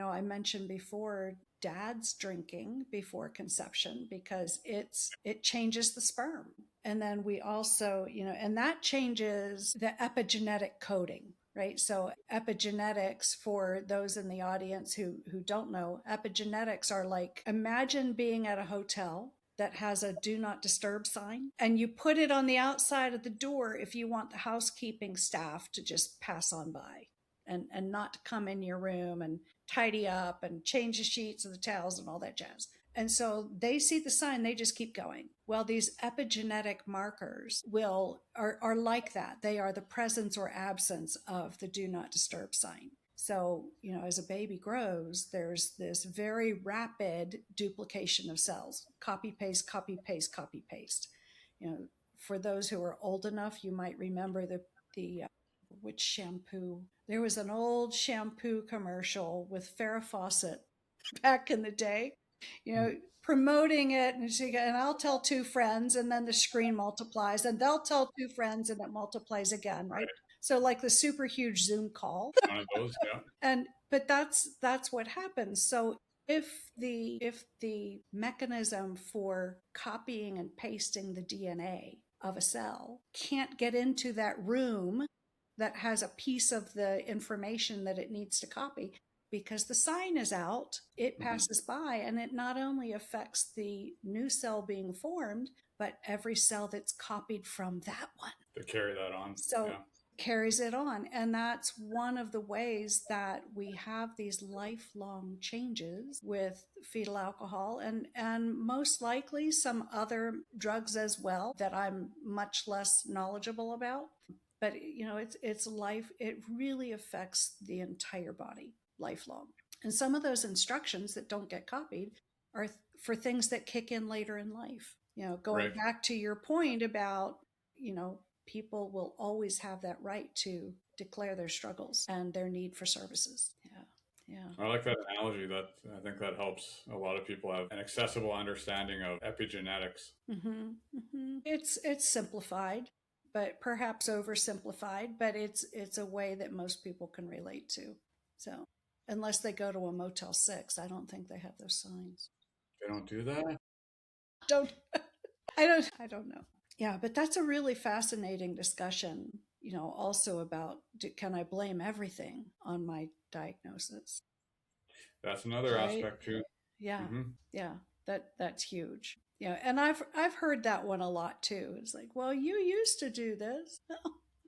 I mentioned before, dad's drinking before conception because it changes the sperm. And then we also, and that changes the epigenetic coding, right? So epigenetics, for those in the audience who don't know, epigenetics are like, imagine being at a hotel that has a do not disturb sign, and you put it on the outside of the door if you want the housekeeping staff to just pass on by and not to come in your room and tidy up and change the sheets and the towels and all that jazz. And so they see the sign, they just keep going. Well, these epigenetic markers are like that. They are the presence or absence of the do not disturb sign. So, as a baby grows, there's this very rapid duplication of cells. Copy, paste, copy, paste, copy, paste. For those who are old enough, you might remember the which shampoo? There was an old shampoo commercial with Farrah Fawcett back in the day, promoting it, and I'll tell two friends, and then the screen multiplies, and they'll tell two friends, and it multiplies again, right? So like the super huge Zoom call. One of those, yeah. But that's what happens. So if the mechanism for copying and pasting the DNA of a cell can't get into that room that has a piece of the information that it needs to copy, because the sign is out, it passes by, and it not only affects the new cell being formed, but every cell that's copied from that one. To carry that on. So carries it on. And that's one of the ways that we have these lifelong changes with fetal alcohol, and most likely some other drugs as well that I'm much less knowledgeable about. But it's life. It really affects the entire body, lifelong. And some of those instructions that don't get copied are for things that kick in later in life. Going back to your point about, people will always have that right to declare their struggles and their need for services. Yeah. I like that analogy. I think that helps a lot of people have an accessible understanding of epigenetics. It's simplified, but perhaps oversimplified, but it's a way that most people can relate to. So unless they go to a Motel 6, I don't think they have those signs. They don't do that? I don't know. Yeah, but that's a really fascinating discussion, also about, can I blame everything on my diagnosis? That's another aspect too. Yeah. Yeah, that's huge. Yeah, and I've heard that one a lot too. It's like, well, you used to do this.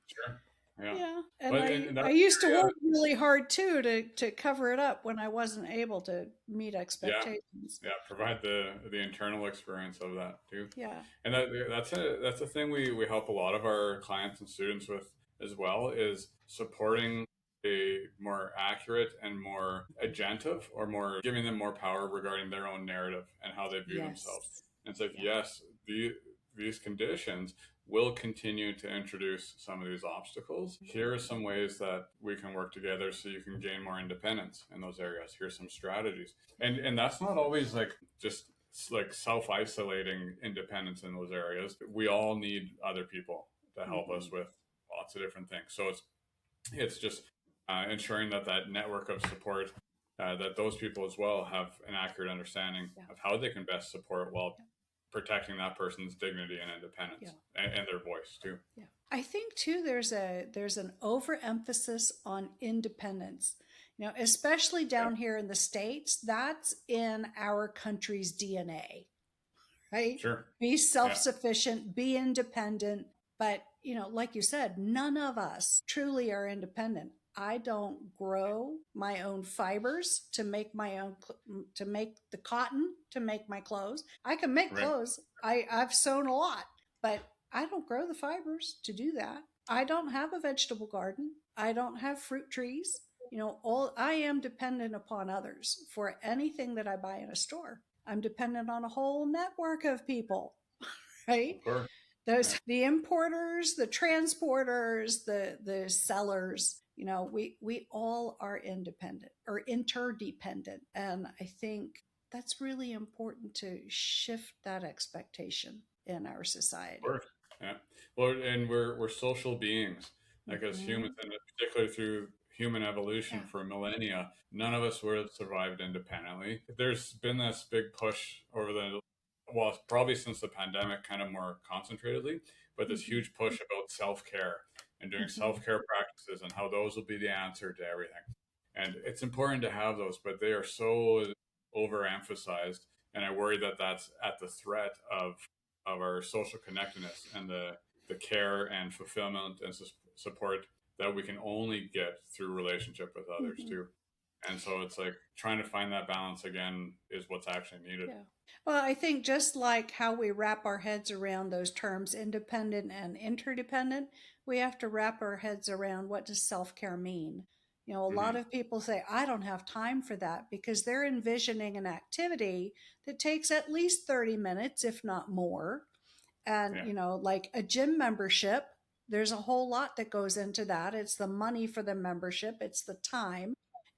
Sure. Yeah. And I used to work really hard too to cover it up when I wasn't able to meet expectations. Yeah, provide the internal experience of that too. Yeah. And that's a thing we help a lot of our clients and students with as well, is supporting a more accurate and more agentive, or more giving them more power regarding their own narrative and how they view themselves. And it's like, yes, these conditions will continue to introduce some of these obstacles. Here are some ways that we can work together so you can gain more independence in those areas. Here's some strategies. And that's not always just self-isolating independence in those areas. We all need other people to help us with lots of different things. So it's it's just ensuring that that network of support, that those people as well have an accurate understanding of how they can best support while protecting that person's dignity and independence and their voice too. Yeah. I think too there's an overemphasis on independence. You know, especially down here in the States, that's in our country's DNA, right? Sure. Be self-sufficient, be independent. But, you know, like you said, none of us truly are independent. I don't grow my own fibers to make to make the cotton to make my clothes. I can make clothes. I've sewn a lot, but I don't grow the fibers to do that. I don't have a vegetable garden. I don't have fruit trees. You know, I am dependent upon others for anything that I buy in a store. I'm dependent on a whole network of people, right? There's the importers, the transporters, the sellers. You know, we all are independent or interdependent. And I think that's really important to shift that expectation in our society. Of course. Yeah. Well, and we're social beings, like as humans, and particularly through human evolution for millennia, none of us would have survived independently. There's been this big push over well, probably since the pandemic, kind of more concentratedly, but this huge push about self-care and doing self-care practices and how those will be the answer to everything. And it's important to have those, but they are so overemphasized. And I worry that that's at the threat of our social connectedness and the care and fulfillment and support that we can only get through relationship with others too. And so it's like trying to find that balance again is what's actually needed. Yeah. Well, I think just like how we wrap our heads around those terms, independent and interdependent, we have to wrap our heads around what does self-care mean. You know, a lot of people say, I don't have time for that because they're envisioning an activity that takes at least 30 minutes, if not more. And, you know, like a gym membership, there's a whole lot that goes into that. It's the money for the membership, it's the time,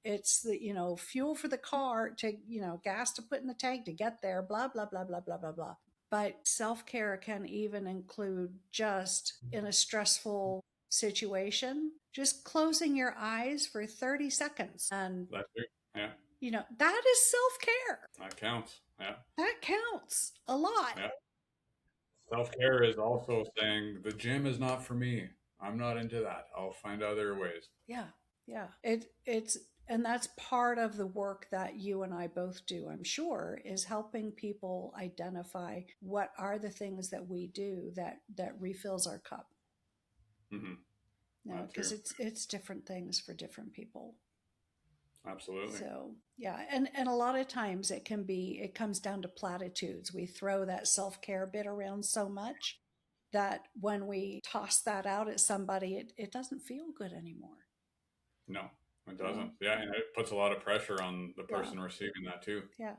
it's the, you know, fuel for the car to, you know, gas to put in the tank to get there, blah, blah, blah, blah, blah, blah, blah. But self-care can even include just in a stressful situation, just closing your eyes for 30 seconds. And, you know, that is self-care. That counts. Yeah. That counts a lot. Yeah. Self-care is also saying the gym is not for me. I'm not into that. I'll find other ways. Yeah. Yeah. It's and that's part of the work that you and I both do, I'm sure, is helping people identify what are the things that we do that refills our cup. No, because it's different things for different people. Absolutely. So yeah, and a lot of times it comes down to platitudes. We throw that self-care bit around so much that when we toss that out at somebody, it doesn't feel good anymore. No, it doesn't. Yeah, and it puts a lot of pressure on the person receiving that too. Yeah.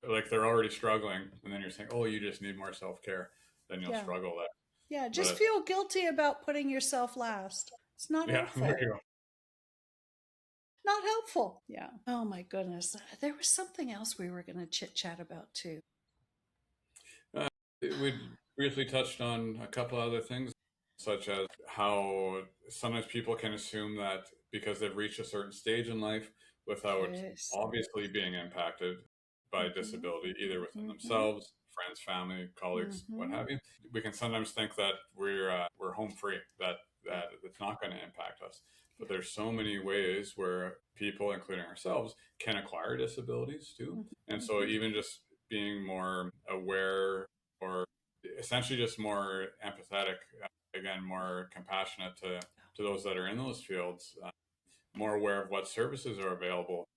Like they're already struggling, and then you're saying, "Oh, you just need more self-care." Then you'll struggle less. Yeah, just feel guilty about putting yourself last. It's not helpful. There you go. Not helpful. Yeah. Oh my goodness. There was something else we were going to chit chat about too. We briefly touched on a couple other things, such as how sometimes people can assume that because they've reached a certain stage in life without obviously being impacted by disability, either within themselves, friends, family, colleagues, what have you, we can sometimes think that we're home free, that it's not going to impact us. But there's so many ways where people, including ourselves, can acquire disabilities too. And so even just being more aware or essentially just more empathetic, again, more compassionate to those that are in those fields, more aware of what services are available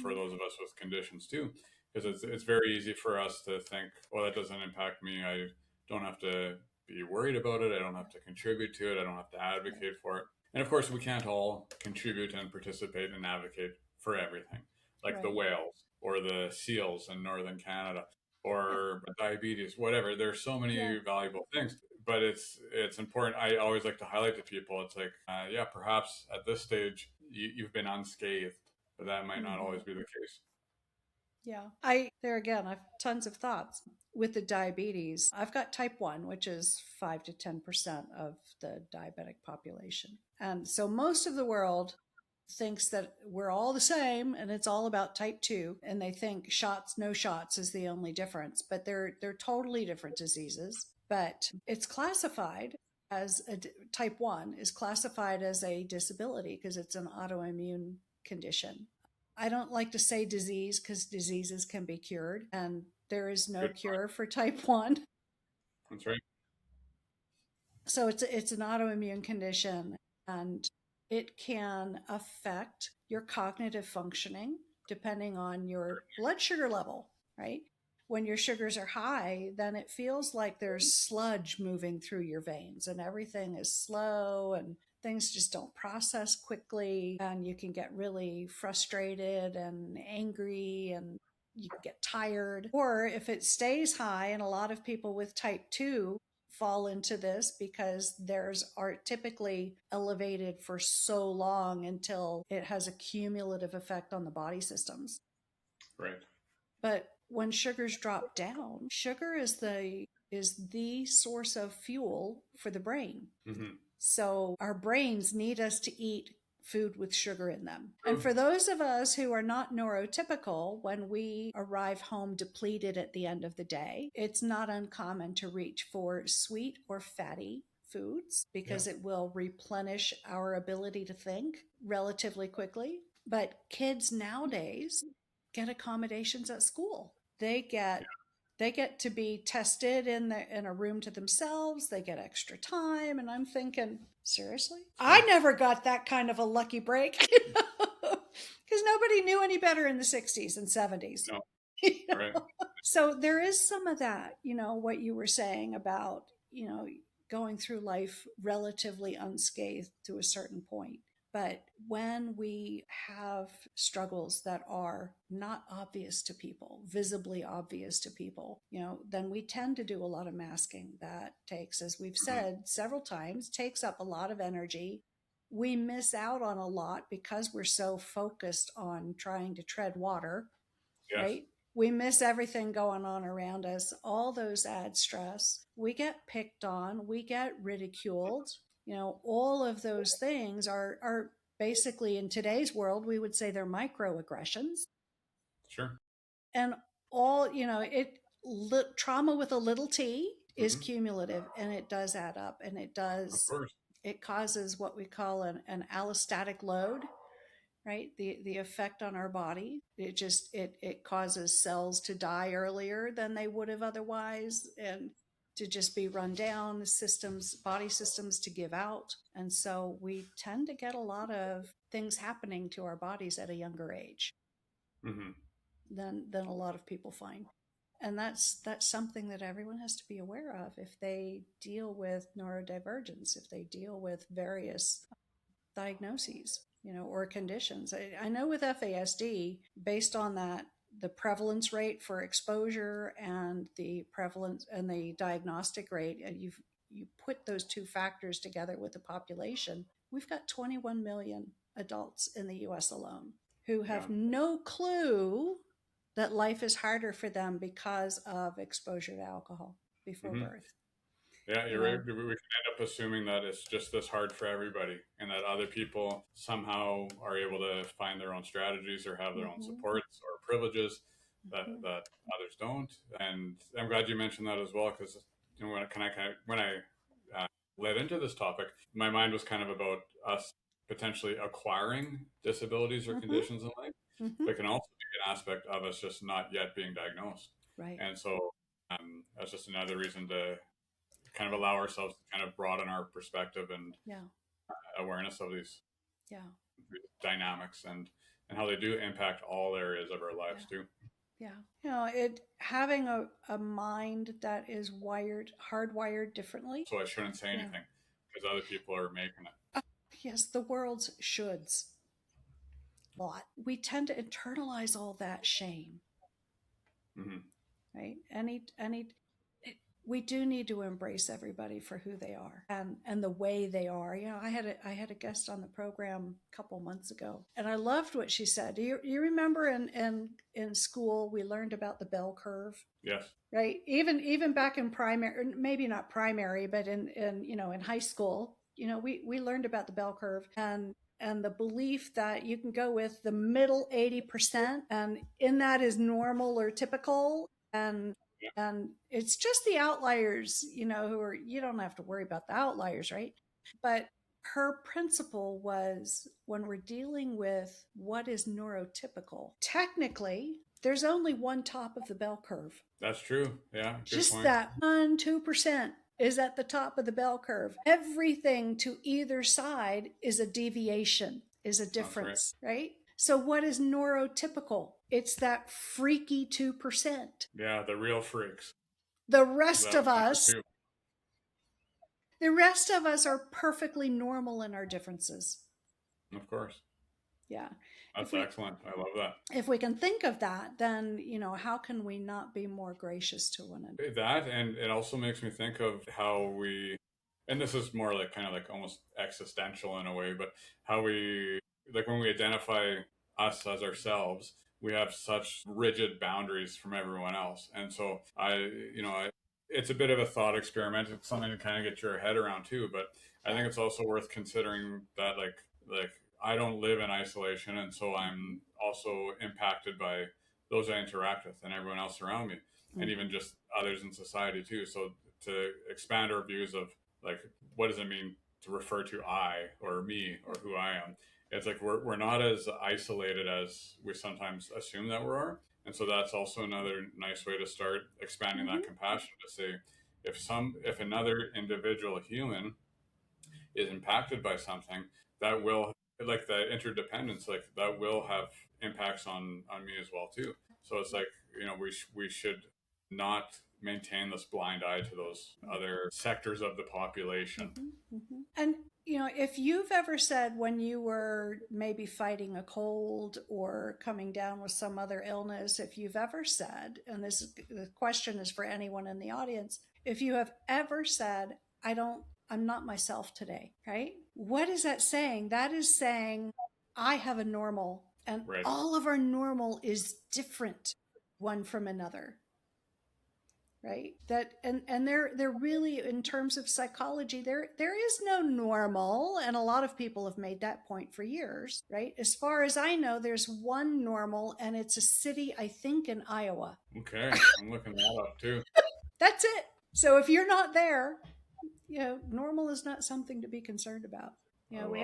for those of us with conditions too. Because it's very easy for us to think, well, that doesn't impact me. I don't have to be worried about it. I don't have to contribute to it. I don't have to advocate for it. And of course, we can't all contribute and participate and advocate for everything, like the whales or the seals in northern Canada or diabetes, whatever. There's so many valuable things, but it's important. I always like to highlight to people, it's like, perhaps at this stage, you've been unscathed, but that might not always be the case. Yeah. There again, I've tons of thoughts. with the diabetes, I've got type 1, which is 5 to 10% of the diabetic population. And so most of the world thinks that we're all the same and it's all about type 2, and they think shots, no shots is the only difference, but they're totally different diseases. But it's classified as type 1 is classified as a disability because it's an autoimmune condition. I don't like to say disease because diseases can be cured, and there is no cure for type 1. That's right. So it's an autoimmune condition, and it can affect your cognitive functioning depending on your blood sugar level, right? When your sugars are high, then it feels like there's sludge moving through your veins and everything is slow and things just don't process quickly, and you can get really frustrated and angry and you can get tired. Or if it stays high, and a lot of people with type 2 fall into this because theirs are typically elevated for so long until it has a cumulative effect on the body systems. Right. But when sugars drop down, sugar is the source of fuel for the brain. Mm-hmm. So our brains need us to eat food with sugar in them. And for those of us who are not neurotypical, when we arrive home depleted at the end of the day, it's not uncommon to reach for sweet or fatty foods because it will replenish our ability to think relatively quickly. But kids nowadays get accommodations at school. They get to be tested in a room to themselves. They get extra time. And I'm thinking, seriously? I never got that kind of a lucky break because nobody knew any better in the 60s and 70s. No. Right. So there is some of that, what you were saying about, going through life relatively unscathed to a certain point. But when we have struggles that are not obvious to people, visibly obvious to people, then we tend to do a lot of masking. That takes, as we've said several times, takes up a lot of energy. We miss out on a lot because we're so focused on trying to tread water, right? We miss everything going on around us. All those add stress. We get picked on. We get ridiculed. All of those things are basically, in today's world, we would say they're microaggressions. Sure. And trauma with a little t is cumulative, and it does add up, and it causes what we call an allostatic load, right? The effect on our body. It causes cells to die earlier than they would have otherwise, and to just be run down, body systems to give out. And so we tend to get a lot of things happening to our bodies at a younger age than a lot of people find. And that's something that everyone has to be aware of if they deal with neurodivergence, if they deal with various diagnoses, or conditions. I know with FASD, based on that, the prevalence rate for exposure and the prevalence and the diagnostic rate, and you put those two factors together with the population, we've got 21 million adults in the US alone who have no clue that life is harder for them because of exposure to alcohol before birth. Yeah, you're right. We can end up assuming that it's just this hard for everybody, and that other people somehow are able to find their own strategies or have their own supports or privileges that others don't. And I'm glad you mentioned that as well, because when I led into this topic, my mind was kind of about us potentially acquiring disabilities or conditions in life. But it can also be an aspect of us just not yet being diagnosed. Right. And so that's just another reason to kind of allow ourselves to kind of broaden our perspective and awareness of these dynamics and how they do impact all areas of our lives too. Yeah. Having a mind that is hardwired differently. So I shouldn't say anything because other people are making it. Yes, the world's shoulds. Lot. We tend to internalize all that shame. Right? we do need to embrace everybody for who they are and the way they are. I had a guest on the program a couple months ago, and I loved what she said. You remember in school we learned about the bell curve? Yes. Right. Even back in primary, maybe not primary, but in high school, we learned about the bell curve and the belief that you can go with the middle 80%, and in that is normal or typical, and it's just the outliers, who are, you don't have to worry about the outliers, right? But her principle was, when we're dealing with what is neurotypical, technically there's only one top of the bell curve. That's true. Yeah. Good just point. that 2% is at the top of the bell curve. Everything to either side is a deviation, is a difference, right? So what is neurotypical? It's that freaky 2%. Yeah, the real freaks. The rest of us are perfectly normal in our differences. Of course. Yeah. That's excellent. I love that. If we can think of that, then, how can we not be more gracious to one another? That, and it also makes me think of how and this is more like kind of like almost existential in a way, but how when we identify us as ourselves, we have such rigid boundaries from everyone else. And so it's a bit of a thought experiment. It's something to kind of get your head around too, but I think it's also worth considering that like I don't live in isolation, and so I'm also impacted by those I interact with and everyone else around me, and even just others in society too. So to expand our views of like, what does it mean to refer to I or me or who I am? It's like we're not as isolated as we sometimes assume that we are. And so that's also another nice way to start expanding that compassion, to say, if another individual human is impacted by something, that will, like the interdependence, like that will have impacts on me as well too. So it's like, we should not maintain this blind eye to those other sectors of the population. And if you've ever said, when you were maybe fighting a cold or coming down with some other illness, if you've ever said, and the question is for anyone in the audience, if you have ever said, I'm not myself today, right? What is that saying? That is saying, I have a normal, and all of our normal is different one from another. Right. That and they're really, in terms of psychology, there is no normal, and a lot of people have made that point for years, right? As far as I know, there's one normal, and it's a city, I think, in Iowa. Okay, I'm looking that up too. That's it. So if you're not there, normal is not something to be concerned about. We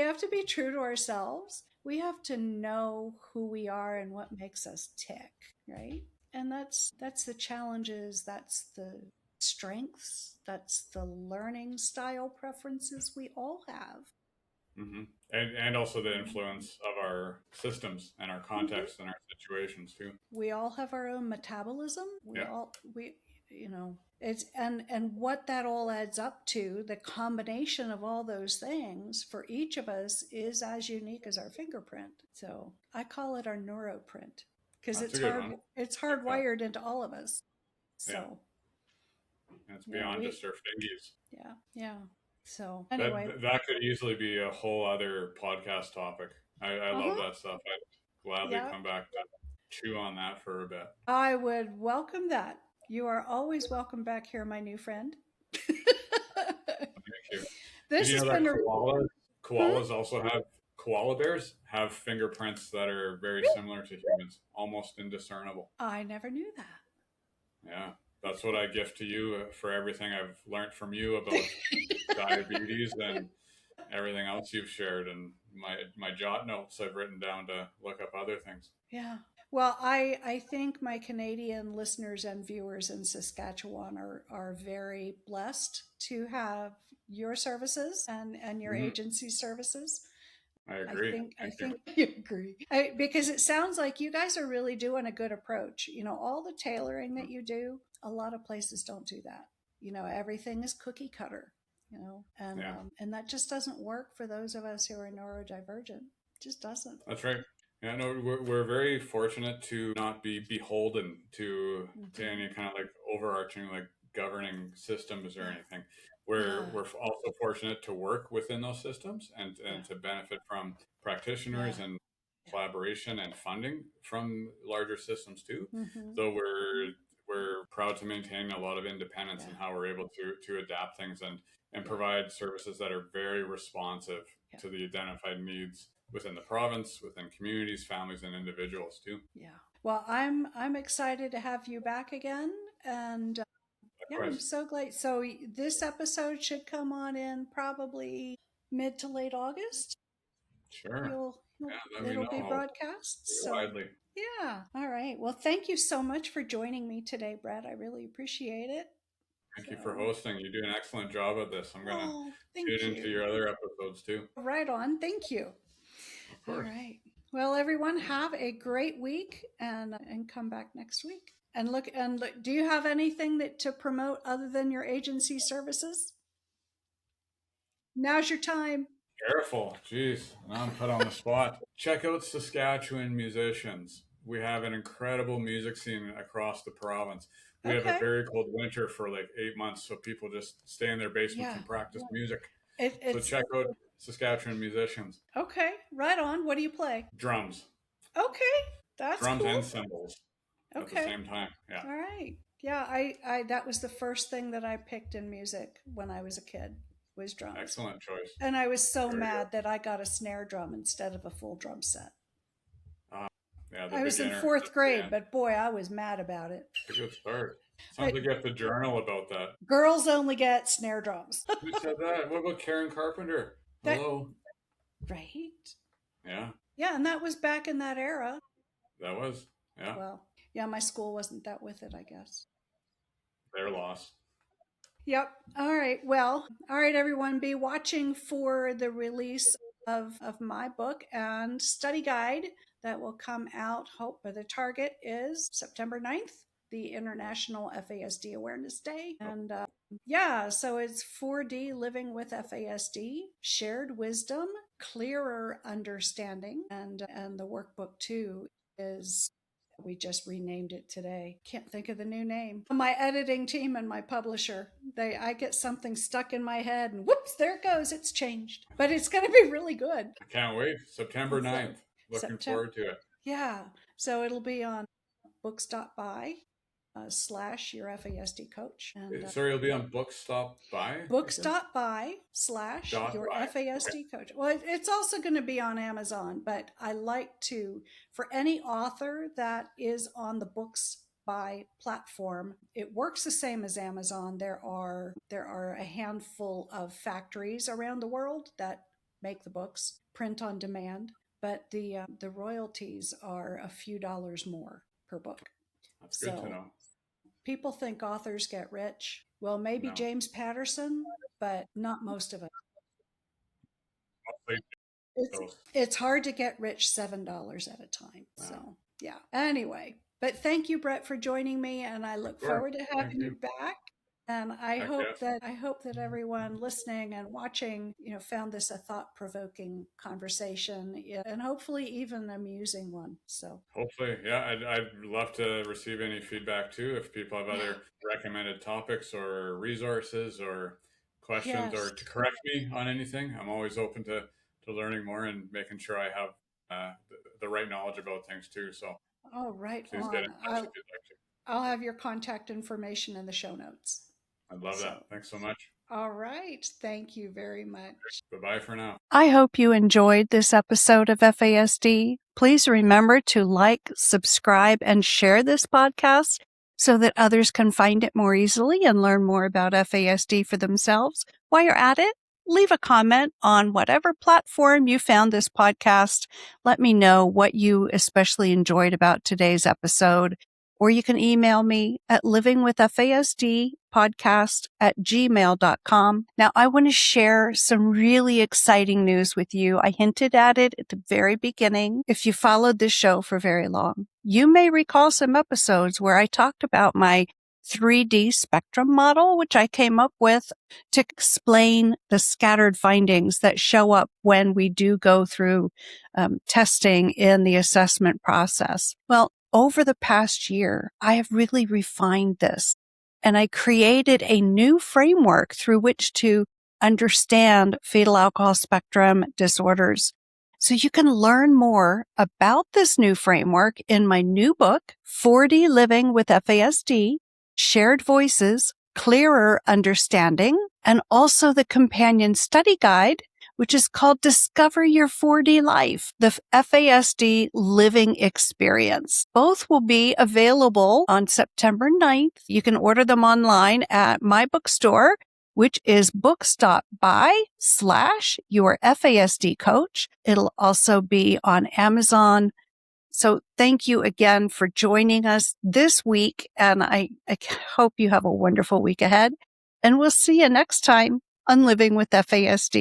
have to be true to ourselves. We have to know who we are and what makes us tick, right? And that's the challenges, that's the strengths, that's the learning style preferences we all have. Mm-hmm. And also the influence of our systems and our context and our situations too. We all have our own metabolism. It's and what that all adds up to, the combination of all those things for each of us is as unique as our fingerprint. So I call it our neuroprint, because it's hardwired into all of us. So and it's beyond just our fingies. Yeah. So anyway, that could easily be a whole other podcast topic. I love that stuff. I'd gladly come back to chew on that for a bit. I would welcome that. You are always welcome back here, my new friend. Thank you. This has been koalas also have, koala bears have fingerprints that are very similar to humans, almost indiscernible. I never knew that. Yeah, that's what I gift to you for everything I've learned from you about diabetes and everything else you've shared, and my jot notes I've written down to look up other things. Yeah. Well, I think my Canadian listeners and viewers in Saskatchewan are very blessed to have your services and your agency services. I agree. I think you agree. Because it sounds like you guys are really doing a good approach. All the tailoring that you do, a lot of places don't do that. Everything is cookie cutter, and that just doesn't work for those of us who are neurodivergent. It just doesn't. That's right. Yeah, no, we're very fortunate to not be beholden to any kind of like overarching like governing systems or anything. We're also fortunate to work within those systems and to benefit from practitioners and collaboration and funding from larger systems too. So we're proud to maintain a lot of independence in how we're able to adapt things and provide services that are very responsive to the identified needs within the province, within communities, families, and individuals too. Yeah. Well, I'm excited to have you back again, and I'm so glad. So this episode should come on in probably mid to late August. Sure. It'll be broadcast. So widely. Yeah. All right. Well, thank you so much for joining me today, Brett. I really appreciate it. Thank you for hosting. You do an excellent job of this. I'm going to tune into your other episodes too. Right on. Thank you. Of course. All right. Well, everyone, have a great week and come back next week. And look, do you have anything to promote other than your agency services? Now's your time. Careful. Jeez, now I'm put on the spot. Check out Saskatchewan musicians. We have an incredible music scene across the province. We have a very cold winter for like 8 months, so people just stay in their basements and practice music. So check out Saskatchewan musicians. Okay, right on. What do you play? Drums. Okay, that's drums cool. And cymbals at the same time. Yeah. All right. Yeah, I that was the first thing that I picked in music when I was a kid. Was drums. Excellent choice. And I was so mad that I got a snare drum instead of a full drum set. I was in 4th grade, but boy, I was mad about it. It's a good start. Sounds like you have to journal about that. Girls only get snare drums. Who said that? What about Karen Carpenter? Hello. Right. Yeah. Yeah, and that was back in that era. That was, yeah. Well, yeah, my school wasn't that with it, I guess. Their loss. Yep. All right. Well, all right, everyone, be watching for the release of my book and study guide that will come out. The target is September 9th, the International FASD Awareness Day. And so it's 4D Living with FASD, Shared Wisdom, Clearer Understanding. And the workbook too is... We just renamed it today. Can't think of the new name. My editing team and my publisher, I get something stuck in my head and whoops, there it goes. It's changed. But it's going to be really good. I can't wait. September 9th. Looking forward to it. Yeah. So it'll be on books.by / your FASD coach. And, sorry, it'll be on books.by? Books.by / your FASD coach. Well, it's also going to be on Amazon, but I like to, for any author that is on the Books by platform, it works the same as Amazon. There are a handful of factories around the world that make the books, print on demand, but the royalties are a few dollars more per book. That's good to know. People think authors get rich. Well, maybe James Patterson, but not most of us. It's hard to get rich $7 at a time. Wow. So, yeah. Anyway, but thank you, Brett, for joining me, and I look forward to having you back. And I hope that everyone listening and watching, found this a thought-provoking conversation and hopefully even amusing one. So hopefully, yeah, I'd love to receive any feedback too. If people have other recommended topics or resources or questions or to correct me on anything, I'm always open to learning more and making sure I have the right knowledge about things too. So please get in touch if you'd like to. I'll have your contact information in the show notes. I'd love that. Thanks so much. All right. Thank you very much. Bye-bye for now. I hope you enjoyed this episode of FASD. Please remember to like, subscribe, and share this podcast so that others can find it more easily and learn more about FASD for themselves. While you're at it, leave a comment on whatever platform you found this podcast. Let me know what you especially enjoyed about today's episode. Or you can email me at livingwithfasdpodcast@gmail.com. Now, I want to share some really exciting news with you. I hinted at it at the very beginning. If you followed this show for very long, you may recall some episodes where I talked about my 3D spectrum model, which I came up with to explain the scattered findings that show up when we do go through testing in the assessment process. Well, over the past year, I have really refined this, and I created a new framework through which to understand fetal alcohol spectrum disorders. So you can learn more about this new framework in my new book, 4D Living with FASD, Shared Voices, Clearer Understanding, and also the companion study guide, which is called Discover Your 4D Life, the FASD Living Experience. Both will be available on September 9th. You can order them online at my bookstore, which is books.by/yourfasdcoach. It'll also be on Amazon. So thank you again for joining us this week, and I hope you have a wonderful week ahead. And we'll see you next time on Living with FASD.